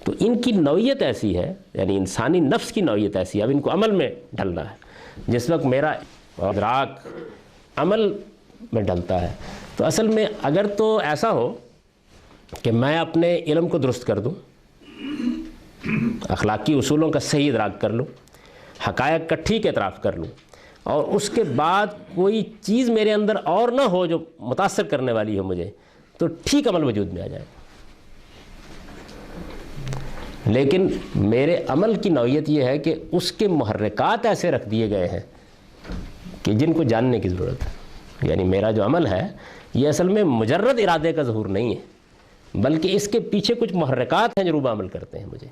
تو ان کی نوعیت ایسی ہے، یعنی انسانی نفس کی نوعیت ایسی ہے، اب ان کو عمل میں ڈھلنا ہے۔ جس وقت میرا ادراک عمل میں ڈلتا ہے تو اصل میں اگر تو ایسا ہو کہ میں اپنے علم کو درست کر دوں، اخلاقی اصولوں کا صحیح ادراک کر لوں، حقائق کا ٹھیک اعتراف کر لوں، اور اس کے بعد کوئی چیز میرے اندر اور نہ ہو جو متاثر کرنے والی ہو مجھے، تو ٹھیک عمل وجود میں آ جائے۔ لیکن میرے عمل کی نوعیت یہ ہے کہ اس کے محرکات ایسے رکھ دیے گئے ہیں کہ جن کو جاننے کی ضرورت ہے۔ یعنی میرا جو عمل ہے یہ اصل میں مجرد ارادے کا ظہور نہیں ہے، بلکہ اس کے پیچھے کچھ محرکات ہیں جو روبہ عمل کرتے ہیں مجھے۔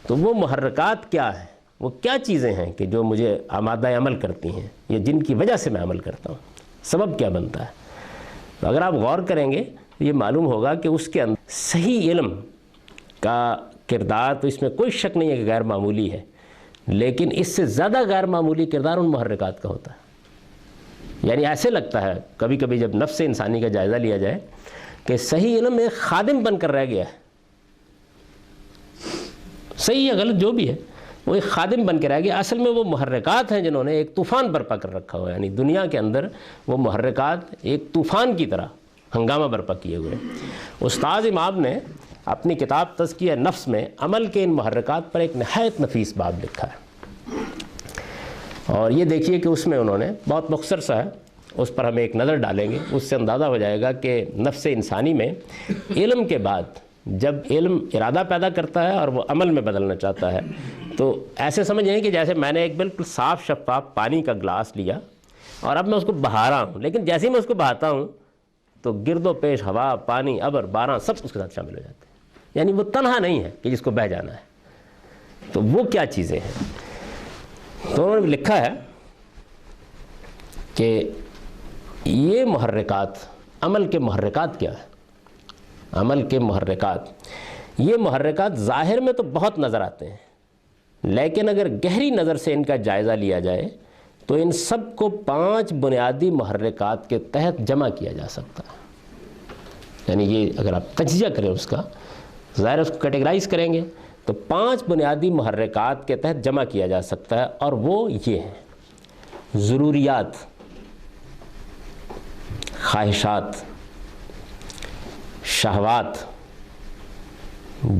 تو وہ محرکات کیا ہیں، وہ کیا چیزیں ہیں کہ جو مجھے آمادہ عمل کرتی ہیں، یا جن کی وجہ سے میں عمل کرتا ہوں، سبب کیا بنتا ہے۔ تو اگر آپ غور کریں گے تو یہ معلوم ہوگا کہ اس کے اندر صحیح علم کا کردار تو اس میں کوئی شک نہیں ہے کہ غیر معمولی ہے، لیکن اس سے زیادہ غیر معمولی کردار ان محرکات کا ہوتا ہے۔ یعنی ایسے لگتا ہے کبھی کبھی جب نفس انسانی کا جائزہ لیا جائے کہ صحیح علم ایک خادم بن کر رہ گیا ہے، صحیح یا غلط جو بھی ہے وہ ایک خادم بن کے رہ گیا۔ اصل میں وہ محرکات ہیں جنہوں نے ایک طوفان برپا کر رکھا ہوا ہے، یعنی دنیا کے اندر وہ محرکات ایک طوفان کی طرح ہنگامہ برپا کیے ہوئے۔ استاذ امام نے اپنی کتاب تزکیہ نفس میں عمل کے ان محرکات پر ایک نہایت نفیس باب لکھا ہے، اور یہ دیکھیے کہ اس میں انہوں نے بہت مختصر سا ہے، اس پر ہم ایک نظر ڈالیں گے، اس سے اندازہ ہو جائے گا کہ نفس انسانی میں علم کے بعد جب علم ارادہ پیدا کرتا ہے اور وہ عمل میں بدلنا چاہتا ہے، تو ایسے سمجھیں کہ جیسے میں نے ایک بالکل صاف شفاف پانی کا گلاس لیا اور اب میں اس کو بہا رہا ہوں، لیکن جیسے ہی میں اس کو بہاتا ہوں تو گرد و پیش ہوا، پانی، ابر، باران سب اس کے ساتھ شامل ہو جاتے ہیں۔ یعنی وہ تنہا نہیں ہے کہ جس کو بہہ جانا ہے۔ تو وہ کیا چیزیں ہیں؟ تو انہوں نے لکھا ہے کہ یہ محرکات، عمل کے محرکات کیا ہے؟ عمل کے محرکات، یہ محرکات ظاہر میں تو بہت نظر آتے ہیں، لیکن اگر گہری نظر سے ان کا جائزہ لیا جائے تو ان سب کو 5 بنیادی محرکات کے تحت جمع کیا جا سکتا ہے۔ یعنی یہ اگر آپ تجزیہ کریں اس کا، ظاہر اس کو کیٹیگرائز کریں گے تو 5 بنیادی محرکات کے تحت جمع کیا جا سکتا ہے، اور وہ یہ ہیں: ضروریات، خواہشات، شہوات،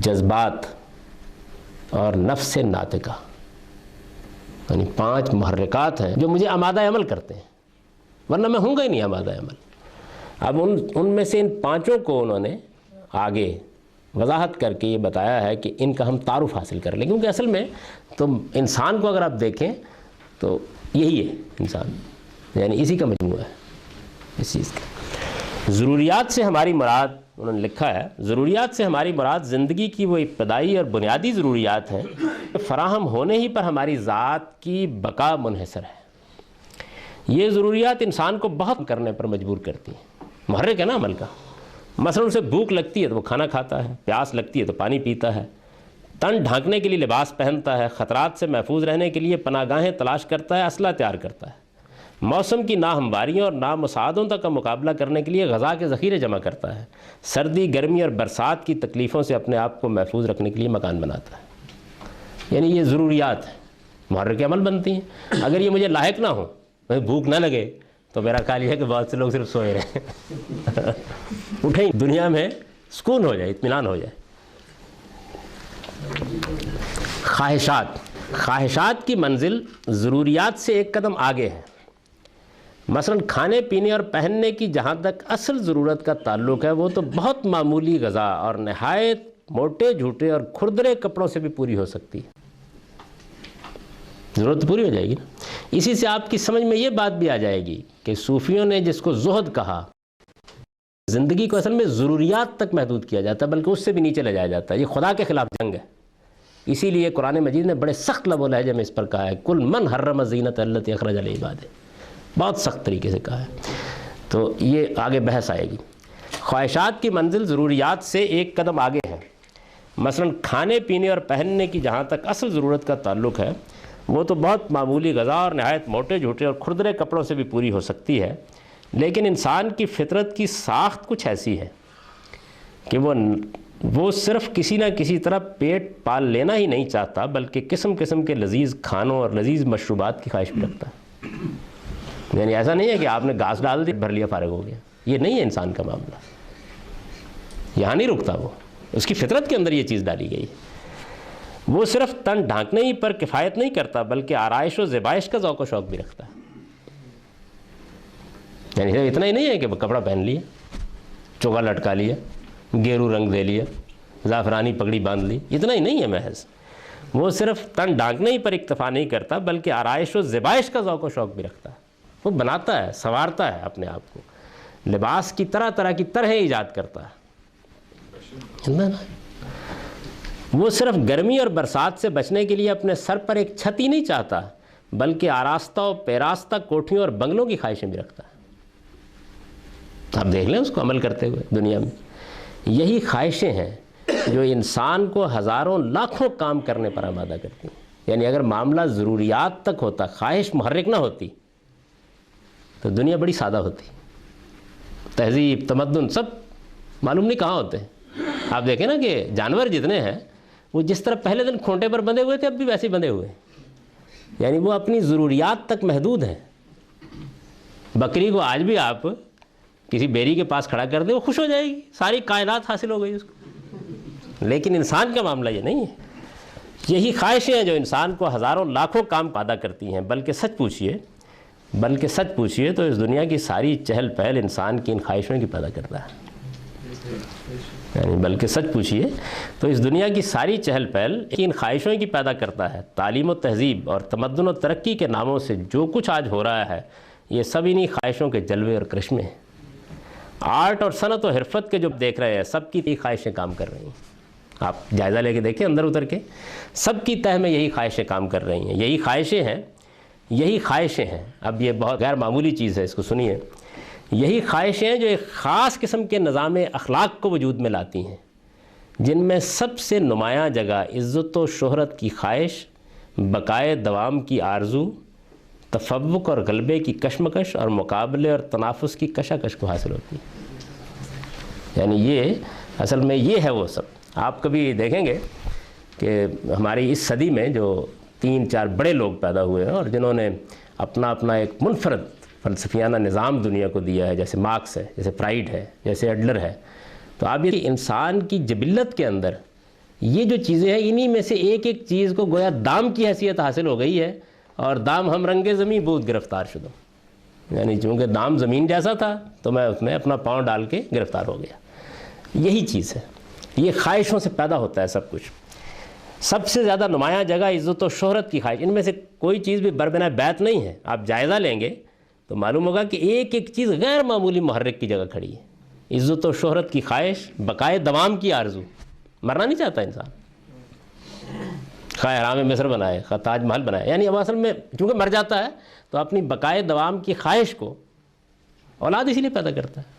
جذبات اور نفس ناطقہ۔ یعنی 5 محرکات ہیں جو مجھے آمادہ عمل کرتے ہیں، ورنہ میں ہوں گا ہی نہیں آمادہ عمل۔ اب ان میں سے ان 5 کو انہوں نے آگے وضاحت کر کے یہ بتایا ہے کہ ان کا ہم تعارف حاصل کر لیں، کیونکہ اصل میں تو انسان کو اگر آپ دیکھیں تو یہی ہے انسان، یعنی اسی کا مجموعہ ہے اس چیز کا۔ ضروریات سے ہماری مراد، انہوں نے لکھا ہے، ضروریات سے ہماری مراد زندگی کی وہ ابتدائی اور بنیادی ضروریات ہیں، فراہم ہونے ہی پر ہماری ذات کی بقا منحصر ہے۔ یہ ضروریات انسان کو بہت کرنے پر مجبور کرتی ہیں، محرک ہے نا عمل کا۔ مثلا اسے بھوک لگتی ہے تو وہ کھانا کھاتا ہے، پیاس لگتی ہے تو پانی پیتا ہے، تن ڈھانکنے کے لیے لباس پہنتا ہے، خطرات سے محفوظ رہنے کے لیے پناہ گاہیں تلاش کرتا ہے، اسلحہ تیار کرتا ہے، موسم کی ناہمواریوں اور نامساعدوں کا مقابلہ کرنے کے لیے غذا کے ذخیرے جمع کرتا ہے، سردی، گرمی اور برسات کی تکلیفوں سے اپنے آپ کو محفوظ رکھنے کے لیے مکان بناتا ہے۔ یعنی یہ ضروریات ہیں، محرک عمل بنتی ہیں۔ اگر یہ مجھے لاحق نہ ہو، مجھے بھوک نہ لگے، تو میرا خیال یہ ہے کہ بہت سے لوگ صرف سوئے رہیں۔ اٹھیں، دنیا میں سکون ہو جائے، اطمینان ہو جائے۔ خواہشات کی منزل ضروریات سے ایک قدم آگے ہے۔ مثلا کھانے پینے اور پہننے کی جہاں تک اصل ضرورت کا تعلق ہے، وہ تو بہت معمولی غذا اور نہایت موٹے جھوٹے اور کھردرے کپڑوں سے بھی پوری ہو سکتی ہے۔ ضرورت پوری ہو جائے گی نا۔ اسی سے آپ کی سمجھ میں یہ بات بھی آ جائے گی کہ صوفیوں نے جس کو زہد کہا، زندگی کو اصل میں ضروریات تک محدود کیا جاتا ہے، بلکہ اس سے بھی نیچے لے جایا جاتا ہے۔ یہ خدا کے خلاف جنگ ہے۔ اسی لیے قرآن مجید نے بڑے سخت لب و لہجے میں اس پر کہا ہے، کل من حرم زینت التی اخرج لعبادہ، بہت سخت طریقے سے کہا ہے۔ تو یہ آگے بحث آئے گی۔ خواہشات کی منزل ضروریات سے ایک قدم آگے ہے۔ مثلا کھانے پینے اور پہننے کی جہاں تک اصل ضرورت کا تعلق ہے، وہ تو بہت معمولی غذا اور نہایت موٹے جھوٹے اور کھردرے کپڑوں سے بھی پوری ہو سکتی ہے، لیکن انسان کی فطرت کی ساخت کچھ ایسی ہے کہ وہ صرف کسی نہ کسی طرح پیٹ پال لینا ہی نہیں چاہتا، بلکہ قسم قسم کے لذیذ کھانوں اور لذیذ مشروبات کی خواہش بھی رکھتا ہے۔ یعنی ایسا نہیں ہے کہ آپ نے گھاس ڈال دی، بھر لیا، فارغ ہو گیا۔ یہ نہیں ہے انسان کا معاملہ، یہاں نہیں رکتا وہ، اس کی فطرت کے اندر یہ چیز ڈالی گئی ہے۔ وہ صرف تن ڈھانکنے ہی پر کفایت نہیں کرتا، بلکہ آرائش و زیبائش کا ذوق و شوق بھی رکھتا ہے۔ یعنی اتنا ہی نہیں ہے کہ وہ کپڑا پہن لیا، چوگا لٹکا لیا، گیرو رنگ دے لیا، زعفرانی پگڑی باندھ لی، اتنا ہی نہیں ہے محض۔ وہ صرف تن ڈھانکنے ہی پر اکتفا نہیں کرتا، بلکہ آرائش و زیبائش کا ذوق و شوق بھی رکھتا ہے۔ وہ بناتا ہے، سنوارتا ہے اپنے آپ کو، لباس کی طرح طرح کی طرح ایجاد کرتا ہے۔ وہ صرف گرمی اور برسات سے بچنے کے لیے اپنے سر پر ایک چھتی نہیں چاہتا، بلکہ آراستہ و پیراستہ کوٹھیوں اور بنگلوں کی خواہشیں بھی رکھتا ہے۔ آپ دیکھ لیں اس کو عمل کرتے ہوئے دنیا میں۔ یہی خواہشیں ہیں جو انسان کو ہزاروں لاکھوں کام کرنے پر آمادہ کرتی ہیں۔ یعنی اگر معاملہ ضروریات تک ہوتا، خواہش محرک نہ ہوتی، تو دنیا بڑی سادہ ہوتی۔ تہذیب، تمدن سب معلوم نہیں کہاں ہوتے ہیں۔ آپ دیکھیں نا کہ جانور جتنے ہیں، وہ جس طرح پہلے دن کھونٹے پر بندھے ہوئے تھے، اب بھی ویسے ہی بندھے ہوئے ہیں۔ یعنی وہ اپنی ضروریات تک محدود ہیں۔ بکری کو آج بھی آپ کسی بیری کے پاس کھڑا کر دیں، وہ خوش ہو جائے گی، ساری کائنات حاصل ہو گئی اس کو۔ لیکن انسان کا معاملہ یہ نہیں ہے۔ یہی خواہشیں ہیں جو انسان کو ہزاروں لاکھوں کام پیدا کرتی ہیں۔ بلکہ سچ پوچھئے تو اس دنیا کی ساری چہل پہل انسان کی ان خواہشوں کی پیدا کرتا ہے۔ یعنی بلکہ سچ پوچھئے تو اس دنیا کی ساری چہل پہل ان خواہشوں کی پیدا کرتا ہے۔ تعلیم و تہذیب اور تمدن و ترقی کے ناموں سے جو کچھ آج ہو رہا ہے، یہ سب انہی خواہشوں کے جلوے اور کرشمے ہیں۔ آرٹ اور صنعت و حرفت کے جو دیکھ رہے ہیں، سب کی خواہشیں کام کر رہی ہیں۔ آپ جائزہ لے کے دیکھیں اندر اتر کے، سب کی تہ میں یہی خواہشیں کام کر رہی ہیں، یہی خواہشیں ہیں۔ اب یہ بہت غیر معمولی چیز ہے، اس کو سنیے۔ یہی خواہشیں جو ایک خاص قسم کے نظام اخلاق کو وجود میں لاتی ہیں، جن میں سب سے نمایاں جگہ عزت و شہرت کی خواہش، بقائے دوام کی آرزو، تفوق اور غلبے کی کشمکش اور مقابلے اور تنافس کی کشاکش کو حاصل ہوتی ہے۔ یعنی یہ اصل میں یہ ہے وہ سب۔ آپ کبھی دیکھیں گے کہ ہماری اس صدی میں جو 3-4 بڑے لوگ پیدا ہوئے ہیں اور جنہوں نے اپنا ایک منفرد فلسفیانہ نظام دنیا کو دیا ہے، جیسے مارکس ہے، جیسے فرائیڈ ہے، جیسے ایڈلر ہے، تو آپ یہ انسان کی جبلت کے اندر یہ جو چیزیں ہیں، انہی میں سے ایک ایک چیز کو گویا دام کی حیثیت حاصل ہو گئی ہے، اور دام ہم رنگ زمین بود گرفتار شدہ۔ یعنی چونکہ دام زمین جیسا تھا تو میں اس میں اپنا پاؤں ڈال کے گرفتار ہو گیا۔ یہی چیز ہے، یہ خواہشوں سے پیدا ہوتا ہے سب کچھ۔ سب سے زیادہ نمایاں جگہ عزت و شہرت کی خواہش، ان میں سے کوئی چیز بھی بربنا بیت نہیں ہے۔ آپ جائزہ لیں گے تو معلوم ہوگا کہ ایک ایک چیز غیر معمولی محرک کی جگہ کھڑی ہے۔ عزت و شہرت کی خواہش، بقائے دوام کی آرزو، مرنا نہیں چاہتا انسان، خواہ حرام مصر بنائے، خواہ تاج محل بنائے، یعنی اب اصل میں چونکہ مر جاتا ہے تو اپنی بقائے دوام کی خواہش کو اولاد اسی لیے پیدا کرتا ہے۔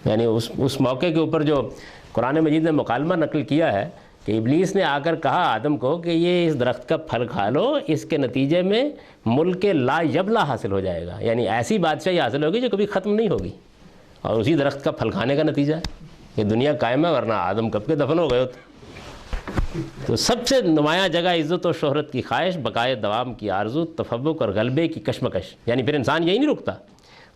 یعنی اس موقع کے اوپر جو قرآن مجید نے مکالمہ نقل کیا ہے کہ کہ ابلیس نے آ کر کہا آدم کو کہ یہ اس درخت کا پھل کھا لو، اس کے نتیجے میں ملک لا یبلا حاصل ہو جائے گا، یعنی ایسی بادشاہی حاصل ہوگی جو کبھی ختم نہیں ہوگی، اور اسی درخت کا پھل کھانے کا نتیجہ ہے کہ دنیا قائم ہے، ورنہ آدم کب کے دفن ہو گئے ہوتے۔ تو سب سے نمایاں جگہ عزت و شہرت کی خواہش، بقائے دوام کی آرزو، تفوق اور غلبے کی کشمکش، یعنی پھر انسان یہی نہیں رکتا،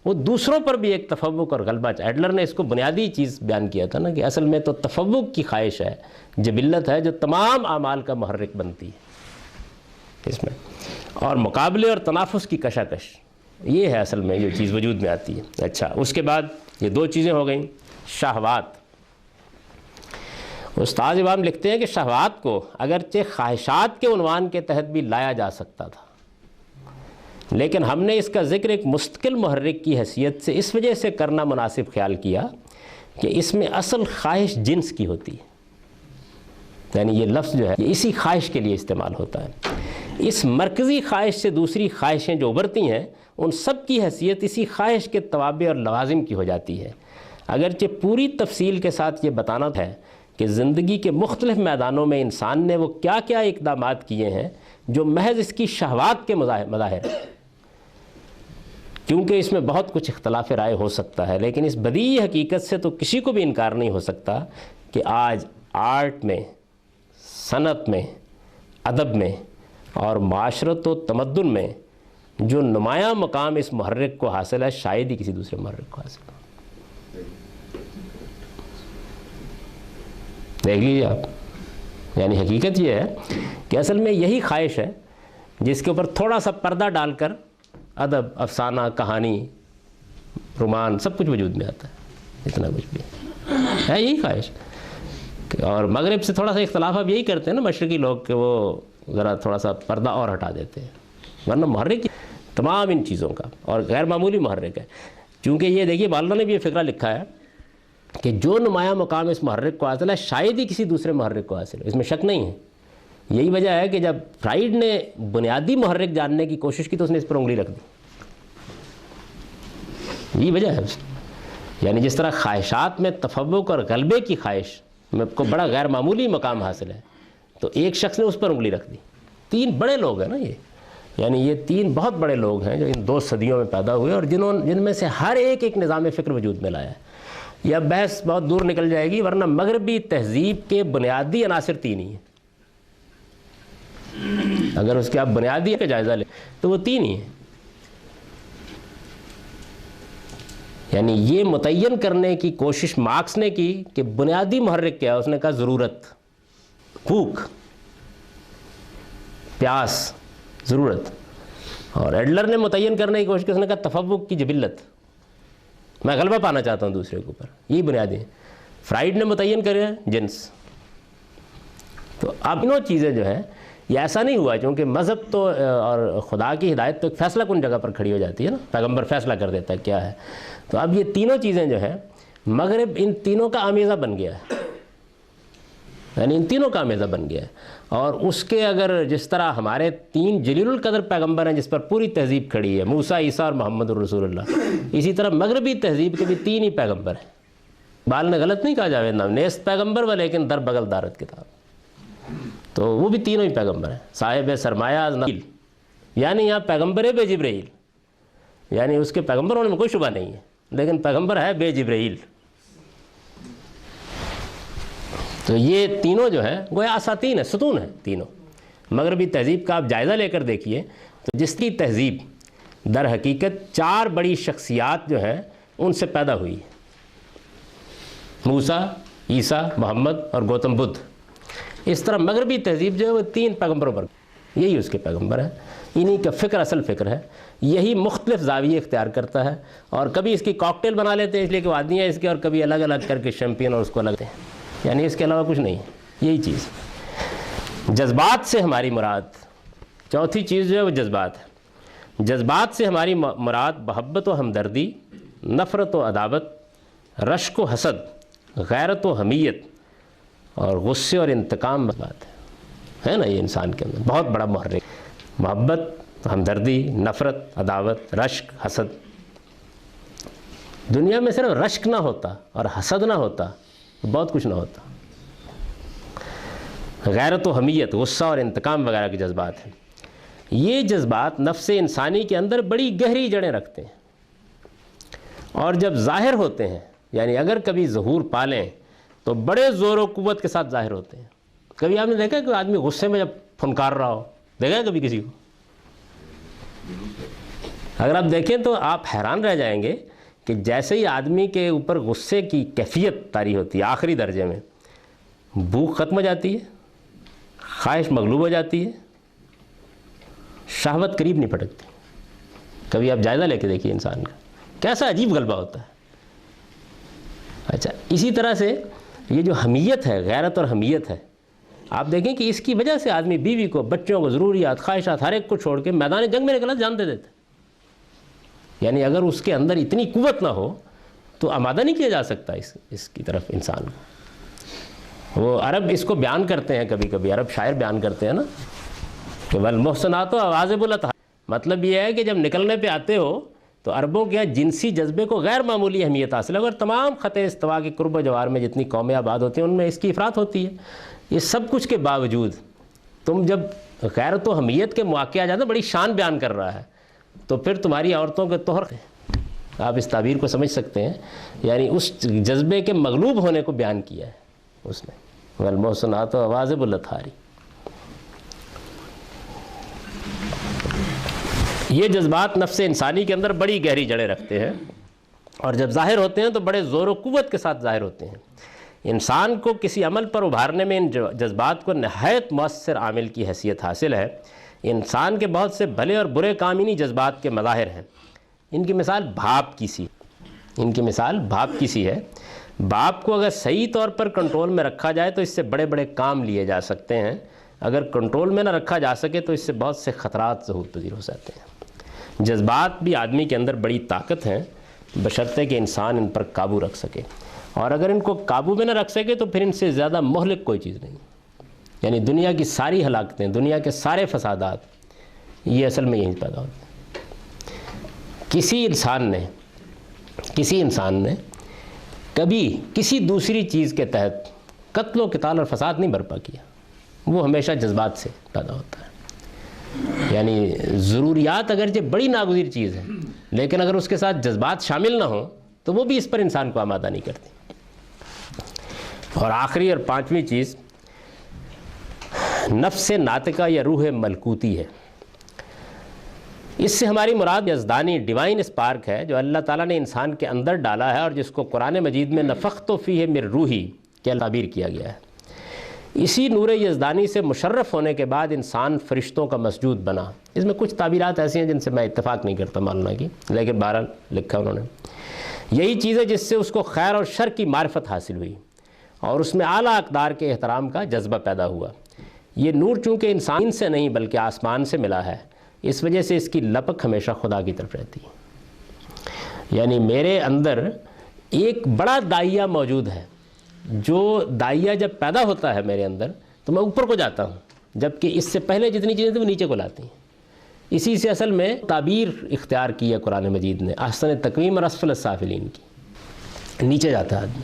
وہ دوسروں پر بھی ایک تفوق اور غلبہ ایڈلر نے اس کو بنیادی چیز بیان کیا تھا نا کہ اصل میں تو تفوق کی خواہش ہے، جبلت ہے جو تمام اعمال کا محرک بنتی ہے اس میں، اور مقابلے اور تنافس کی کشاکش، یہ ہے اصل میں جو چیز وجود میں آتی ہے۔ اچھا، اس کے بعد یہ دو چیزیں ہو گئیں۔ شہوات، استاد امام لکھتے ہیں کہ شہوات کو اگرچہ خواہشات کے عنوان کے تحت بھی لایا جا سکتا تھا، لیکن ہم نے اس کا ذکر ایک مستقل محرک کی حیثیت سے اس وجہ سے کرنا مناسب خیال کیا کہ اس میں اصل خواہش جنس کی ہوتی ہے، یعنی یہ لفظ جو ہے یہ اسی خواہش کے لیے استعمال ہوتا ہے۔ اس مرکزی خواہش سے دوسری خواہشیں جو ابھرتی ہیں ان سب کی حیثیت اسی خواہش کے توابع اور لوازم کی ہو جاتی ہے۔ اگرچہ پوری تفصیل کے ساتھ یہ بتانا ہے کہ زندگی کے مختلف میدانوں میں انسان نے وہ کیا کیا اقدامات کیے ہیں جو محض اس کی شہوات کے مظاہر ہیں، کیونکہ اس میں بہت کچھ اختلاف رائے ہو سکتا ہے، لیکن اس بدیہی حقیقت سے تو کسی کو بھی انکار نہیں ہو سکتا کہ آج آرٹ میں، صنعت میں، ادب میں اور معاشرت و تمدن میں جو نمایاں مقام اس محرک کو حاصل ہے شاید ہی کسی دوسرے محرک کو حاصل ہے۔ دیکھ لیجیے آپ، یعنی حقیقت یہ ہے کہ اصل میں یہی خواہش ہے جس کے اوپر تھوڑا سا پردہ ڈال کر ادب، افسانہ، کہانی، رومان سب کچھ وجود میں آتا ہے، اتنا کچھ بھی ہے یہی خواہش۔ اور مغرب سے تھوڑا سا اختلاف اب یہی کرتے ہیں نا مشرقی لوگ کہ وہ ذرا تھوڑا سا پردہ اور ہٹا دیتے ہیں، ورنہ محرک تمام ان چیزوں کا اور غیر معمولی محرک ہے۔ چونکہ یہ دیکھیے مولانا نے بھی یہ فقرہ لکھا ہے کہ جو نمایاں مقام اس محرک کو حاصل ہے شاید ہی کسی دوسرے محرک کو حاصل ہے، اس میں شک نہیں ہے۔ یہی وجہ ہے کہ جب فرائیڈ نے بنیادی محرک جاننے کی کوشش کی تو اس نے اس پر انگلی رکھ دی، یہی وجہ ہے اس کی۔ یعنی جس طرح خواہشات میں تفوق اور غلبے کی خواہش میں کو بڑا غیر معمولی مقام حاصل ہے، تو ایک شخص نے اس پر انگلی رکھ دی۔ تین بڑے لوگ ہیں نا یہ، یعنی یہ تین بہت بڑے لوگ ہیں جو ان 2 صدیوں میں پیدا ہوئے اور جن میں سے ہر ایک نظام فکر وجود میں لایا ہے۔ یہ بحث بہت دور نکل جائے گی، ورنہ مغربی تہذیب کے بنیادی عناصر 3 ہی ہیں۔ اگر اس کے آپ بنیادی کا جائزہ لیں تو وہ 3 ہی ہیں، یعنی یہ متعین کرنے کی کوشش مارکس نے کی کہ بنیادی محرک کیا ہے۔ اس نے کہا ضرورت، بھوک، پیاس، ضرورت، اور ایڈلر نے متعین کرنے کی کوشش کی، اس نے کہا تفوق کی جبلت، میں غلبہ پانا چاہتا ہوں دوسرے کے اوپر، یہی بنیادی ہیں۔ فرائیڈ نے متعین کرے جنس۔ تو اب انہوں چیزیں جو ہیں یہ ایسا نہیں ہوا، چونکہ مذہب تو اور خدا کی ہدایت تو ایک فیصلہ کن جگہ پر کھڑی ہو جاتی ہے نا، پیغمبر فیصلہ کر دیتا ہے کیا ہے۔ تو اب یہ تینوں چیزیں جو ہیں مغرب ان تینوں کا آمیزہ بن گیا ہے، یعنی ان تینوں کا آمیزہ بن گیا ہے۔ اور اس کے اگر جس طرح ہمارے 3 جلیل القدر پیغمبر ہیں جس پر پوری تہذیب کھڑی ہے، موسیٰ، عیسیٰ اور محمد الرسول اللہ، اسی طرح مغربی تہذیب کے بھی 3 ہی پیغمبر ہیں۔ بال نے غلط نہیں کہا جاوید نام، نیست پیغمبر و لیکن در بغل دارت کتاب، تو وہ بھی تینوں ہی پیغمبر ہیں۔ صاحب سرمایہ از نبیل، یعنی یہاں پیغمبر ہے بے جبرائیل، یعنی اس کے پیغمبر ہونے میں کوئی شبہ نہیں ہے، لیکن پیغمبر ہے بے جبرائیل۔ تو یہ تینوں جو ہیں گویا اساطین ہیں، ستون ہیں تینوں۔ مغربی تہذیب کا آپ جائزہ لے کر دیکھیے تو جس کی تہذیب در حقیقت 4 بڑی شخصیات جو ہیں ان سے پیدا ہوئی، موسیٰ، عیسیٰ، محمد اور گوتم بدھ۔ اس طرح مغربی تہذیب جو ہے وہ 3 پیغمبروں پر، یہی اس کے پیغمبر ہیں، انہی کا فکر اصل فکر ہے، یہی مختلف زاویے اختیار کرتا ہے، اور کبھی اس کی کاکٹیل بنا لیتے ہیں اس لیے کہ وہ آدمی ہے اس کے، اور کبھی الگ الگ کر کے شیمپین اور اس کو الگ دیں، یعنی اس کے علاوہ کچھ نہیں ہے، یہی چیز۔ جذبات سے ہماری مراد، چوتھی چیز جو ہے وہ جذبات ہے۔ جذبات سے ہماری مراد محبت و ہمدردی، نفرت و عداوت، رشک و حسد، غیرت و حمیت اور غصے اور انتقام بات ہے نا، یہ انسان کے اندر بہت بڑا محرک، محبت، ہمدردی، نفرت، عداوت، رشک، حسد۔ دنیا میں صرف رشک نہ ہوتا اور حسد نہ ہوتا بہت کچھ نہ ہوتا۔ غیرت و حمیت، غصہ اور انتقام وغیرہ کے جذبات ہیں، یہ جذبات نفس انسانی کے اندر بڑی گہری جڑیں رکھتے ہیں، اور جب ظاہر ہوتے ہیں، یعنی اگر کبھی ظہور پالیں تو بڑے زور و قوت کے ساتھ ظاہر ہوتے ہیں۔ کبھی آپ نے دیکھا کہ آدمی غصے میں جب پھنکار رہا ہو، دیکھا ہے کبھی کسی کو؟ اگر آپ دیکھیں تو آپ حیران رہ جائیں گے کہ جیسے ہی آدمی کے اوپر غصے کی کیفیت طاری ہوتی ہے آخری درجے میں، بھوک ختم ہو جاتی ہے، خواہش مغلوب ہو جاتی ہے، شہوت قریب نہیں پھٹکتی۔ کبھی آپ جائزہ لے کے دیکھیے انسان کا کیسا عجیب غلبہ ہوتا ہے۔ اچھا، اسی طرح سے یہ جو حمیت ہے، غیرت اور حمیت ہے، آپ دیکھیں کہ اس کی وجہ سے آدمی بیوی کو، بچوں کو، ضروریات، خواہشات ہر ایک کو چھوڑ کے میدان جنگ میں نکلنا جان دے دیتے۔ یعنی اگر اس کے اندر اتنی قوت نہ ہو تو آمادہ نہیں کیا جا سکتا اس کی طرف انسان کو۔ وہ عرب اس کو بیان کرتے ہیں، کبھی کبھی عرب شاعر بیان کرتے ہیں نا کہ والمحسنات عواذب الاطہار، مطلب یہ ہے کہ جب نکلنے پہ آتے ہو تو عربوں کے جنسی جذبے کو غیر معمولی اہمیت حاصل ہے، اور تمام خطے استوا کے قرب و جوار میں جتنی قومیں آباد ہوتی ہیں ان میں اس کی افراط ہوتی ہے۔ یہ سب کچھ کے باوجود تم جب غیرت و حمیت کے مواقع آ جاتے ہیں، بڑی شان بیان کر رہا ہے، تو پھر تمہاری عورتوں کے طور آپ اس تعبیر کو سمجھ سکتے ہیں، یعنی اس جذبے کے مغلوب ہونے کو بیان کیا ہے اس نے، والمحسنات عواذب الاطہار۔ یہ جذبات نفس انسانی کے اندر بڑی گہری جڑیں رکھتے ہیں، اور جب ظاہر ہوتے ہیں تو بڑے زور و قوت کے ساتھ ظاہر ہوتے ہیں۔ انسان کو کسی عمل پر ابھارنے میں ان جذبات کو نہایت مؤثر عامل کی حیثیت حاصل ہے۔ انسان کے بہت سے بھلے اور برے کام انہی جذبات کے مظاہر ہیں۔ ان کی مثال بھاپ کی سی ہے۔ بھاپ کو اگر صحیح طور پر کنٹرول میں رکھا جائے تو اس سے بڑے بڑے کام لیے جا سکتے ہیں، اگر کنٹرول میں نہ رکھا جا سکے تو اس سے بہت سے خطرات ظہور پذیر ہو سکتے ہیں۔ جذبات بھی آدمی کے اندر بڑی طاقت ہیں، بشرطے کہ انسان ان پر قابو رکھ سکے، اور اگر ان کو قابو میں نہ رکھ سکے تو پھر ان سے زیادہ مہلک کوئی چیز نہیں۔ یعنی دنیا کی ساری ہلاکتیں، دنیا کے سارے فسادات یہ اصل میں یہیں پیدا ہوتے ہیں۔ کسی انسان نے کبھی کسی دوسری چیز کے تحت قتل و قتال اور فساد نہیں برپا کیا، وہ ہمیشہ جذبات سے پیدا ہوتا ہے۔ یعنی ضروریات اگرچہ بڑی ناگزیر چیز ہے، لیکن اگر اس کے ساتھ جذبات شامل نہ ہوں تو وہ بھی اس پر انسان کو آمادہ نہیں کرتی۔ اور آخری اور پانچویں چیز نفس ناطقہ یا روح ملکوتی ہے۔ اس سے ہماری مراد یزدانی ڈیوائن اسپارک ہے جو اللہ تعالیٰ نے انسان کے اندر ڈالا ہے، اور جس کو قرآن مجید میں نفخت فیہ من روحی کے تعبیر کیا گیا ہے۔ اسی نور یزدانی سے مشرف ہونے کے بعد انسان فرشتوں کا مسجود بنا۔ اس میں کچھ تعبیرات ایسی ہیں جن سے میں اتفاق نہیں کرتا ماننا کی، لیکن بہرحال لکھا انہوں نے۔ یہی چیز ہے جس سے اس کو خیر اور شر کی معرفت حاصل ہوئی، اور اس میں اعلیٰ اقدار کے احترام کا جذبہ پیدا ہوا۔ یہ نور چونکہ انسان سے نہیں بلکہ آسمان سے ملا ہے، اس وجہ سے اس کی لپک ہمیشہ خدا کی طرف رہتی ہے۔ یعنی میرے اندر ایک بڑا داعیہ موجود ہے، جو داعیہ جب پیدا ہوتا ہے میرے اندر تو میں اوپر کو جاتا ہوں، جبکہ اس سے پہلے جتنی چیزیں تھیں وہ نیچے کو لاتی ہیں۔ اسی سے اصل میں تعبیر اختیار کی ہے قرآن مجید نے احسن تقویم اور اسفل السافلین کی، نیچے جاتا ہے آدمی۔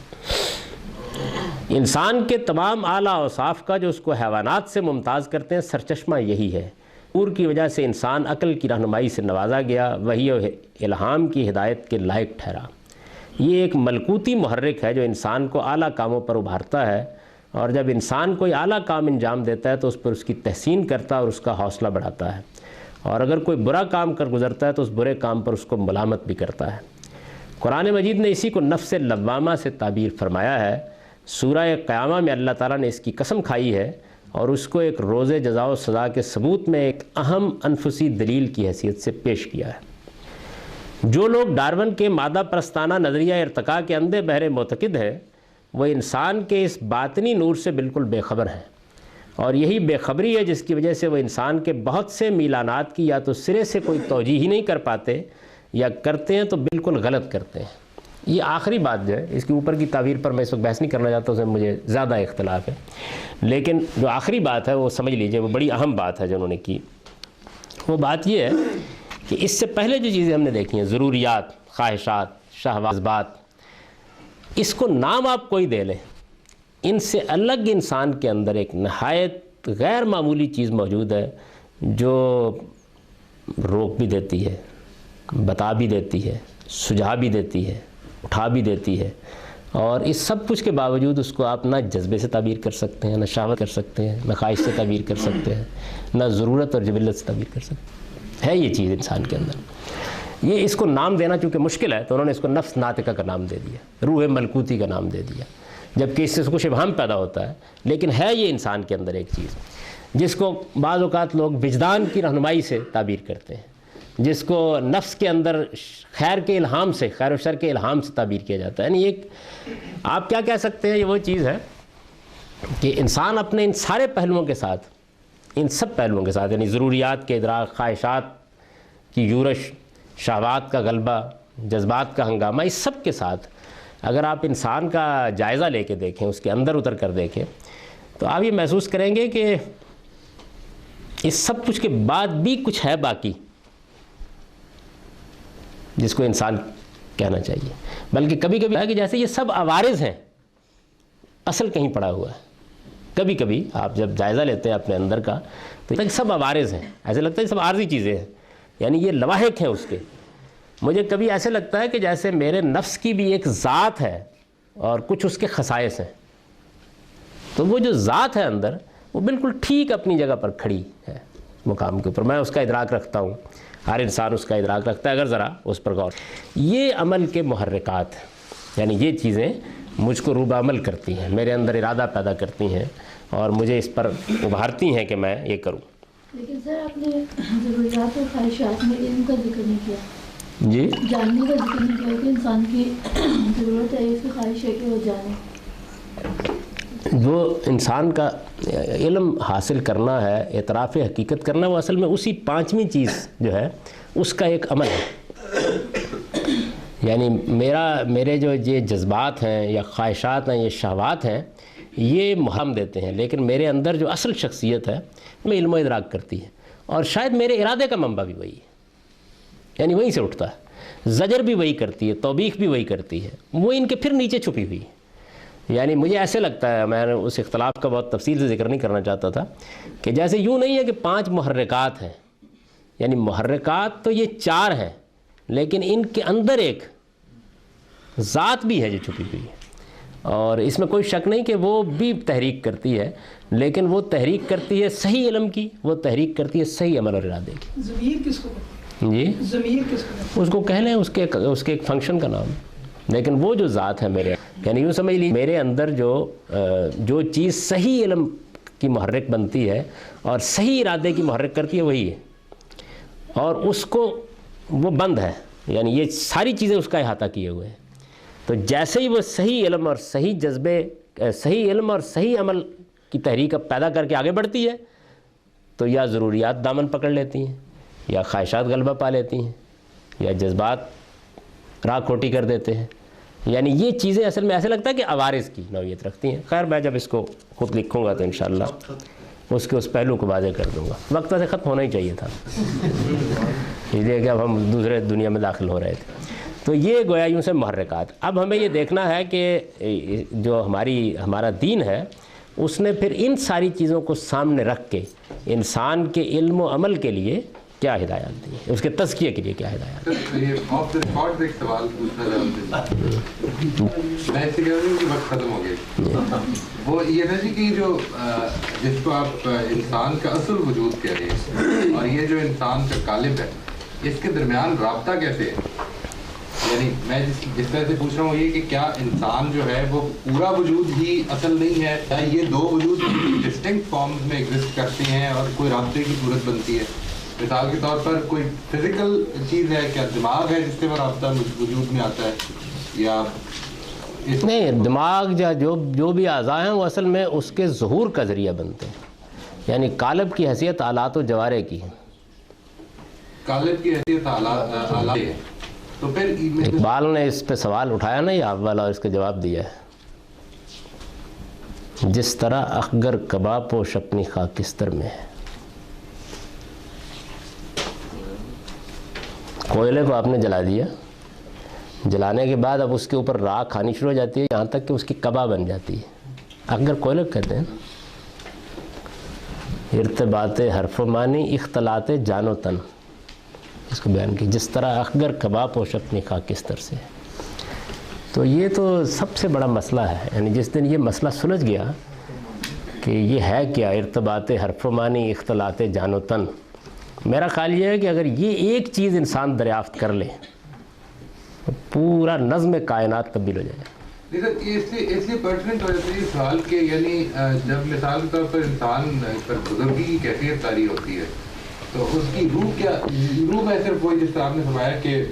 انسان کے تمام اعلیٰ اوصاف کا جو اس کو حیوانات سے ممتاز کرتے ہیں سرچشمہ یہی ہے۔ نور کی وجہ سے انسان عقل کی رہنمائی سے نوازا گیا، وحی و الہام کی ہدایت کے لائق ٹھہرا۔ یہ ایک ملکوتی محرک ہے جو انسان کو اعلیٰ کاموں پر ابھارتا ہے، اور جب انسان کوئی اعلیٰ کام انجام دیتا ہے تو اس پر اس کی تحسین کرتا ہے اور اس کا حوصلہ بڑھاتا ہے، اور اگر کوئی برا کام کر گزرتا ہے تو اس برے کام پر اس کو ملامت بھی کرتا ہے۔ قرآن مجید نے اسی کو نفس لوامہ سے تعبیر فرمایا ہے۔ سورہ قیامہ میں اللہ تعالیٰ نے اس کی قسم کھائی ہے، اور اس کو ایک روز جزا و سزا کے ثبوت میں ایک اہم انفسی دلیل کی حیثیت سے پیش کیا ہے۔ جو لوگ ڈارون کے مادہ پرستانہ نظریہ ارتقاء کے اندھے بہرے معتقد ہیں، وہ انسان کے اس باطنی نور سے بالکل بے خبر ہیں، اور یہی بے خبری ہے جس کی وجہ سے وہ انسان کے بہت سے میلانات کی یا تو سرے سے کوئی توجیہ ہی نہیں کر پاتے، یا کرتے ہیں تو بالکل غلط کرتے ہیں۔ یہ آخری بات جو ہے، اس کے اوپر کی تعبیر پر میں اس وقت بحث نہیں کرنا چاہتا، اس میں مجھے زیادہ اختلاف ہے، لیکن جو آخری بات ہے وہ سمجھ لیجئے، وہ بڑی اہم بات ہے جو انہوں نے کی۔ وہ بات یہ ہے کہ اس سے پہلے جو چیزیں ہم نے دیکھی ہیں، ضروریات، خواہشات، شہوات، اس کو نام آپ کوئی دے لیں، ان سے الگ انسان کے اندر ایک نہایت غیر معمولی چیز موجود ہے جو روک بھی دیتی ہے، بتا بھی دیتی ہے، سجھا بھی دیتی ہے، اٹھا بھی دیتی ہے، اور اس سب کچھ کے باوجود اس کو آپ نہ جذبے سے تعبیر کر سکتے ہیں، نہ شہوت کر سکتے ہیں، نہ خواہش سے تعبیر کر سکتے ہیں، نہ ضرورت اور جبلت سے تعبیر کر سکتے ہیں۔ ہے یہ چیز انسان کے اندر۔ یہ اس کو نام دینا چونکہ مشکل ہے تو انہوں نے اس کو نفس ناطقہ کا نام دے دیا، روح ملکوتی کا نام دے دیا، جبکہ اس سے کچھ ابہام پیدا ہوتا ہے، لیکن ہے یہ انسان کے اندر ایک چیز جس کو بعض اوقات لوگ وجدان کی رہنمائی سے تعبیر کرتے ہیں، جس کو نفس کے اندر خیر کے الہام سے، خیر و شر کے الہام سے تعبیر کیا جاتا ہے۔ یعنی ایک آپ کیا کہہ سکتے ہیں، یہ وہ چیز ہے کہ انسان اپنے ان سارے پہلوؤں کے ساتھ، ان سب پہلوؤں کے ساتھ، یعنی ضروریات کے ادراک، خواہشات کی یورش، شہوات کا غلبہ، جذبات کا ہنگامہ، اس سب کے ساتھ اگر آپ انسان کا جائزہ لے کے دیکھیں، اس کے اندر اتر کر دیکھیں، تو آپ یہ محسوس کریں گے کہ اس سب کچھ کے بعد بھی کچھ ہے باقی جس کو انسان کہنا چاہیے۔ بلکہ کبھی کبھی ہے کہ جیسے یہ سب عوارض ہیں، اصل کہیں پڑا ہوا ہے۔ کبھی کبھی آپ جب جائزہ لیتے ہیں اپنے اندر کا تو یہ سب عوارض ہیں، ایسے لگتا ہے سب عارضی چیزیں ہیں، یعنی یہ لواحق ہیں اس کے۔ مجھے کبھی ایسے لگتا ہے کہ جیسے میرے نفس کی بھی ایک ذات ہے اور کچھ اس کے خصائص ہیں، تو وہ جو ذات ہے اندر وہ بالکل ٹھیک اپنی جگہ پر کھڑی ہے مقام کے اوپر، میں اس کا ادراک رکھتا ہوں، ہر انسان اس کا ادراک رکھتا ہے اگر ذرا اس پر غور۔ یہ عمل کے محرکات ہیں، یعنی یہ چیزیں مجھ کو روب عمل کرتی ہیں، میرے اندر ارادہ پیدا کرتی ہیں اور مجھے اس پر ابھارتی ہیں کہ میں یہ کروں۔ لیکن سر آپ نے ضروریات اور خواہشات میں علم کا ذکر نہیں کیا، جی، جاننے کا ذکر نہیں کیا کہ انسان کی ضرورت ہے، اس کی خواہش ہے کہ وہ جانے۔ جو انسان کا علم حاصل کرنا ہے، اعتراف حقیقت کرنا، وہ اصل میں اسی پانچویں چیز جو ہے اس کا ایک عمل ہے۔ یعنی میرے جو یہ جذبات ہیں یا خواہشات ہیں، یہ شہوات ہیں، یہ محرم دیتے ہیں، لیکن میرے اندر جو اصل شخصیت ہے میں علم و ادراک کرتی ہے، اور شاید میرے ارادے کا منبع بھی وہی ہے، یعنی وہیں سے اٹھتا ہے، زجر بھی وہی کرتی ہے، توبیخ بھی وہی کرتی ہے، وہ ان کے پھر نیچے چھپی ہوئی ہے۔ یعنی مجھے ایسے لگتا ہے، میں اس اختلاف کا بہت تفصیل سے ذکر نہیں کرنا چاہتا تھا، کہ جیسے یوں نہیں ہے کہ 5 محرکات ہیں، یعنی محرکات تو یہ 4 ہیں، لیکن ان کے اندر ایک ذات بھی ہے جو چھپی ہوئی ہے، اور اس میں کوئی شک نہیں کہ وہ بھی تحریک کرتی ہے، لیکن وہ تحریک کرتی ہے صحیح علم کی، وہ تحریک کرتی ہے صحیح عمل اور ارادے کی۔ ضمیر کس کو؟ جی، ضمیر کس کو؟ اس کو کہہ لیں اس کے ایک فنکشن کا نام، لیکن وہ جو ذات ہے میرے، یعنی یوں سمجھ لی میرے اندر جو چیز صحیح علم کی محرک بنتی ہے اور صحیح ارادے کی محرک کرتی ہے وہی ہے، اور اس کو وہ بند ہے، یعنی یہ ساری چیزیں اس کا احاطہ کیے ہوئے ہیں۔ تو جیسے ہی وہ صحیح علم اور صحیح جذبے، صحیح علم اور صحیح عمل کی تحریک پیدا کر کے آگے بڑھتی ہے، تو یا ضروریات دامن پکڑ لیتی ہیں، یا خواہشات غلبہ پا لیتی ہیں، یا جذبات راہ کھوٹی کر دیتے ہیں۔ یعنی یہ چیزیں اصل میں ایسے لگتا ہے کہ عوارض کی نوعیت رکھتی ہیں۔ خیر میں جب اس کو خود لکھوں گا تو انشاءاللہ اس پہلو کو واضح کر دوں گا۔ وقت سے ختم ہونا ہی چاہیے تھا، اس لیے کہ اب ہم دوسرے دنیا میں داخل ہو رہے تھے۔ تو یہ گویا یوں سے محرکات۔ اب ہمیں یہ دیکھنا ہے کہ جو ہمارا دین ہے اس نے پھر ان ساری چیزوں کو سامنے رکھ کے انسان کے علم و عمل کے لیے کیا ہدایات دی ہیں، اس کے تزکیے کے لیے کیا ہدایات دی ہیں۔ آف دا اسپاٹ ایک سوال پوچھنا چاہتا ہوں، میں اس سے کہہ رہا ہوں کہ وقت ختم ہو گیا، وہ یہ نا جی کہ جو جس کو آپ انسان کا اصل وجود کہہ رہے ہیں اور یہ جو انسان کا قالب ہے، اس کے درمیان رابطہ کیسے ہے؟ یعنی میں جس طرح سے پوچھ رہا ہوں یہ کہ کیا انسان جو ہے وہ پورا وجود ہی اصل نہیں ہے، یا یہ دو وجود ڈسٹنکٹ فارمز میں ایگزسٹ کرتے ہیں اور کوئی رابطے کی صورت بنتی ہے؟ مثال کے طور پر کوئی فزیکل چیز ہے، کیا دماغ ہے جس سے وہ رابطہ وجود میں آتا ہے، یا نہیں، دماغ جو بھی اعضاء ہیں وہ اصل میں اس کے ظہور کا ذریعہ بنتے ہیں، یعنی قالب کی حیثیت آلات و جوارح کی ہے۔ قالب کی حیثیت آلات ہے، تو پھر اقبال نے اس پہ سوال اٹھایا نا یہ اول، اور اس کا جواب دیا ہے، جس طرح اخگر کباب پوش اپنی خاکستر میں ہے۔ کوئلے کو آپ نے جلا دیا، جلانے کے بعد اب اس کے اوپر راکھ آنی شروع ہو جاتی ہے، یہاں تک کہ اس کی کبا بن جاتی ہے، اگر کوئی لوگ کہتے ہیں ارتباط حرف و معنی اختلاط جان و تن، اس کو بیان کی جس طرح اخگر کباب پوش اپنی خاکستر سے. تو یہ تو سب سے بڑا مسئلہ ہے. یعنی جس دن یہ مسئلہ سلجھ گیا کہ یہ ہے کیا ارتباط حرف و معنی اختلاط جان و تن، میرا خیال یہ ہے کہ اگر یہ ایک چیز انسان دریافت کر لے تو پورا نظم کائنات تبدیل ہو جائے گا. لیکن اس لیے پرٹننٹ ہو جاتا ہے یہ سوال کہ یعنی جب مثال کے طور پر انسان پر بزرگی کی کیفیت طاری ہوتی ہے تو اس کی روح کیا، روح میں صرف وہی جس طرح آپ نے فرمایا کہ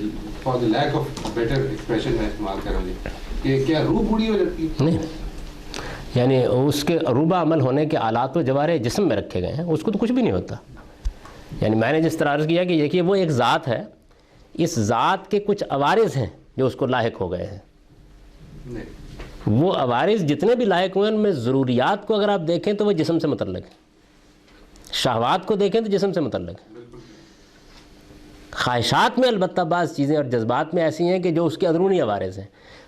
for the lack of better expression میں استعمال کروں گی کہ کیا روح بوڑھی ہو جاتی ہے؟ نہیں، یعنی اس کے عروبہ عمل ہونے کے آلات و جوارح جسم میں رکھے گئے ہیں، اس کو تو کچھ بھی نہیں ہوتا. یعنی میں نے جس طرح عرض کیا کہ دیکھیے وہ ایک ذات ہے، اس ذات کے کچھ عوارض ہیں جو اس کو لاحق ہو گئے ہیں. وہ عوارض جتنے بھی لاحق ہوئے ہیں ان میں ضروریات کو اگر آپ دیکھیں تو وہ جسم سے متعلق ہے، شہوات کو دیکھیں تو جسم سے متعلق ہے، خواہشات میں البتہ بعض چیزیں اور جذبات میں ایسی ہیں کہ جو اس کے اندرونی عوارض ہیں.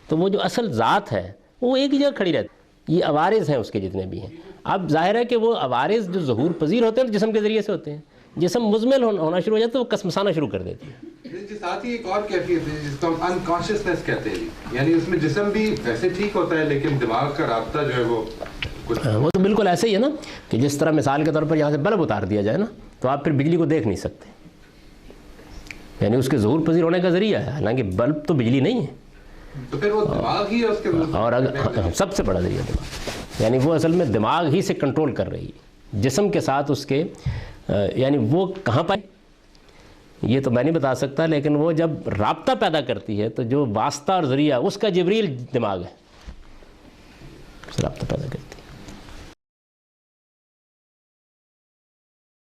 تو وہ جو اصل ذات ہے وہ ایک ہی جگہ کھڑی رہتی ہے. یہ عوارض ہیں اس کے جتنے بھی ہیں. اب ظاہر ہے کہ وہ عوارض جو ظہور پذیر ہوتے ہیں تو جسم کے ذریعے سے ہوتے ہیں. جسم مزمل ہونا شروع ہو جاتا ہے تو وہ کسمسانا شروع کر دیتی ہے. ساتھ ہی ایک اور کیفیت ہے جس کو ہم انکانشیسنس کہتے ہیں، یعنی اس میں جسم بھی ویسے ٹھیک ہوتا ہے لیکن دماغ کا رابطہ جو ہے وہ تو بالکل ایسے ہی ہے نا کہ جس طرح مثال کے طور پر یہاں سے بلب اتار دیا جائے نا تو آپ پھر بجلی کو دیکھ نہیں سکتے، یعنی اس کے ظہور پذیر ہونے کا ذریعہ ہے، حالانکہ بلب تو بجلی نہیں ہے. تو پھر وہ دماغ ہی ہے اس کے اور سب سے بڑا ذریعہ دماغ، یعنی وہ اصل میں دماغ ہی سے کنٹرول کر رہی ہے جسم کے ساتھ اس کے. یعنی وہ کہاں پائے یہ تو میں نہیں بتا سکتا، لیکن وہ جب رابطہ پیدا کرتی ہے تو جو واسطہ اور ذریعہ اس کا جبریل دماغ ہے، رابطہ پیدا کرتی ہے.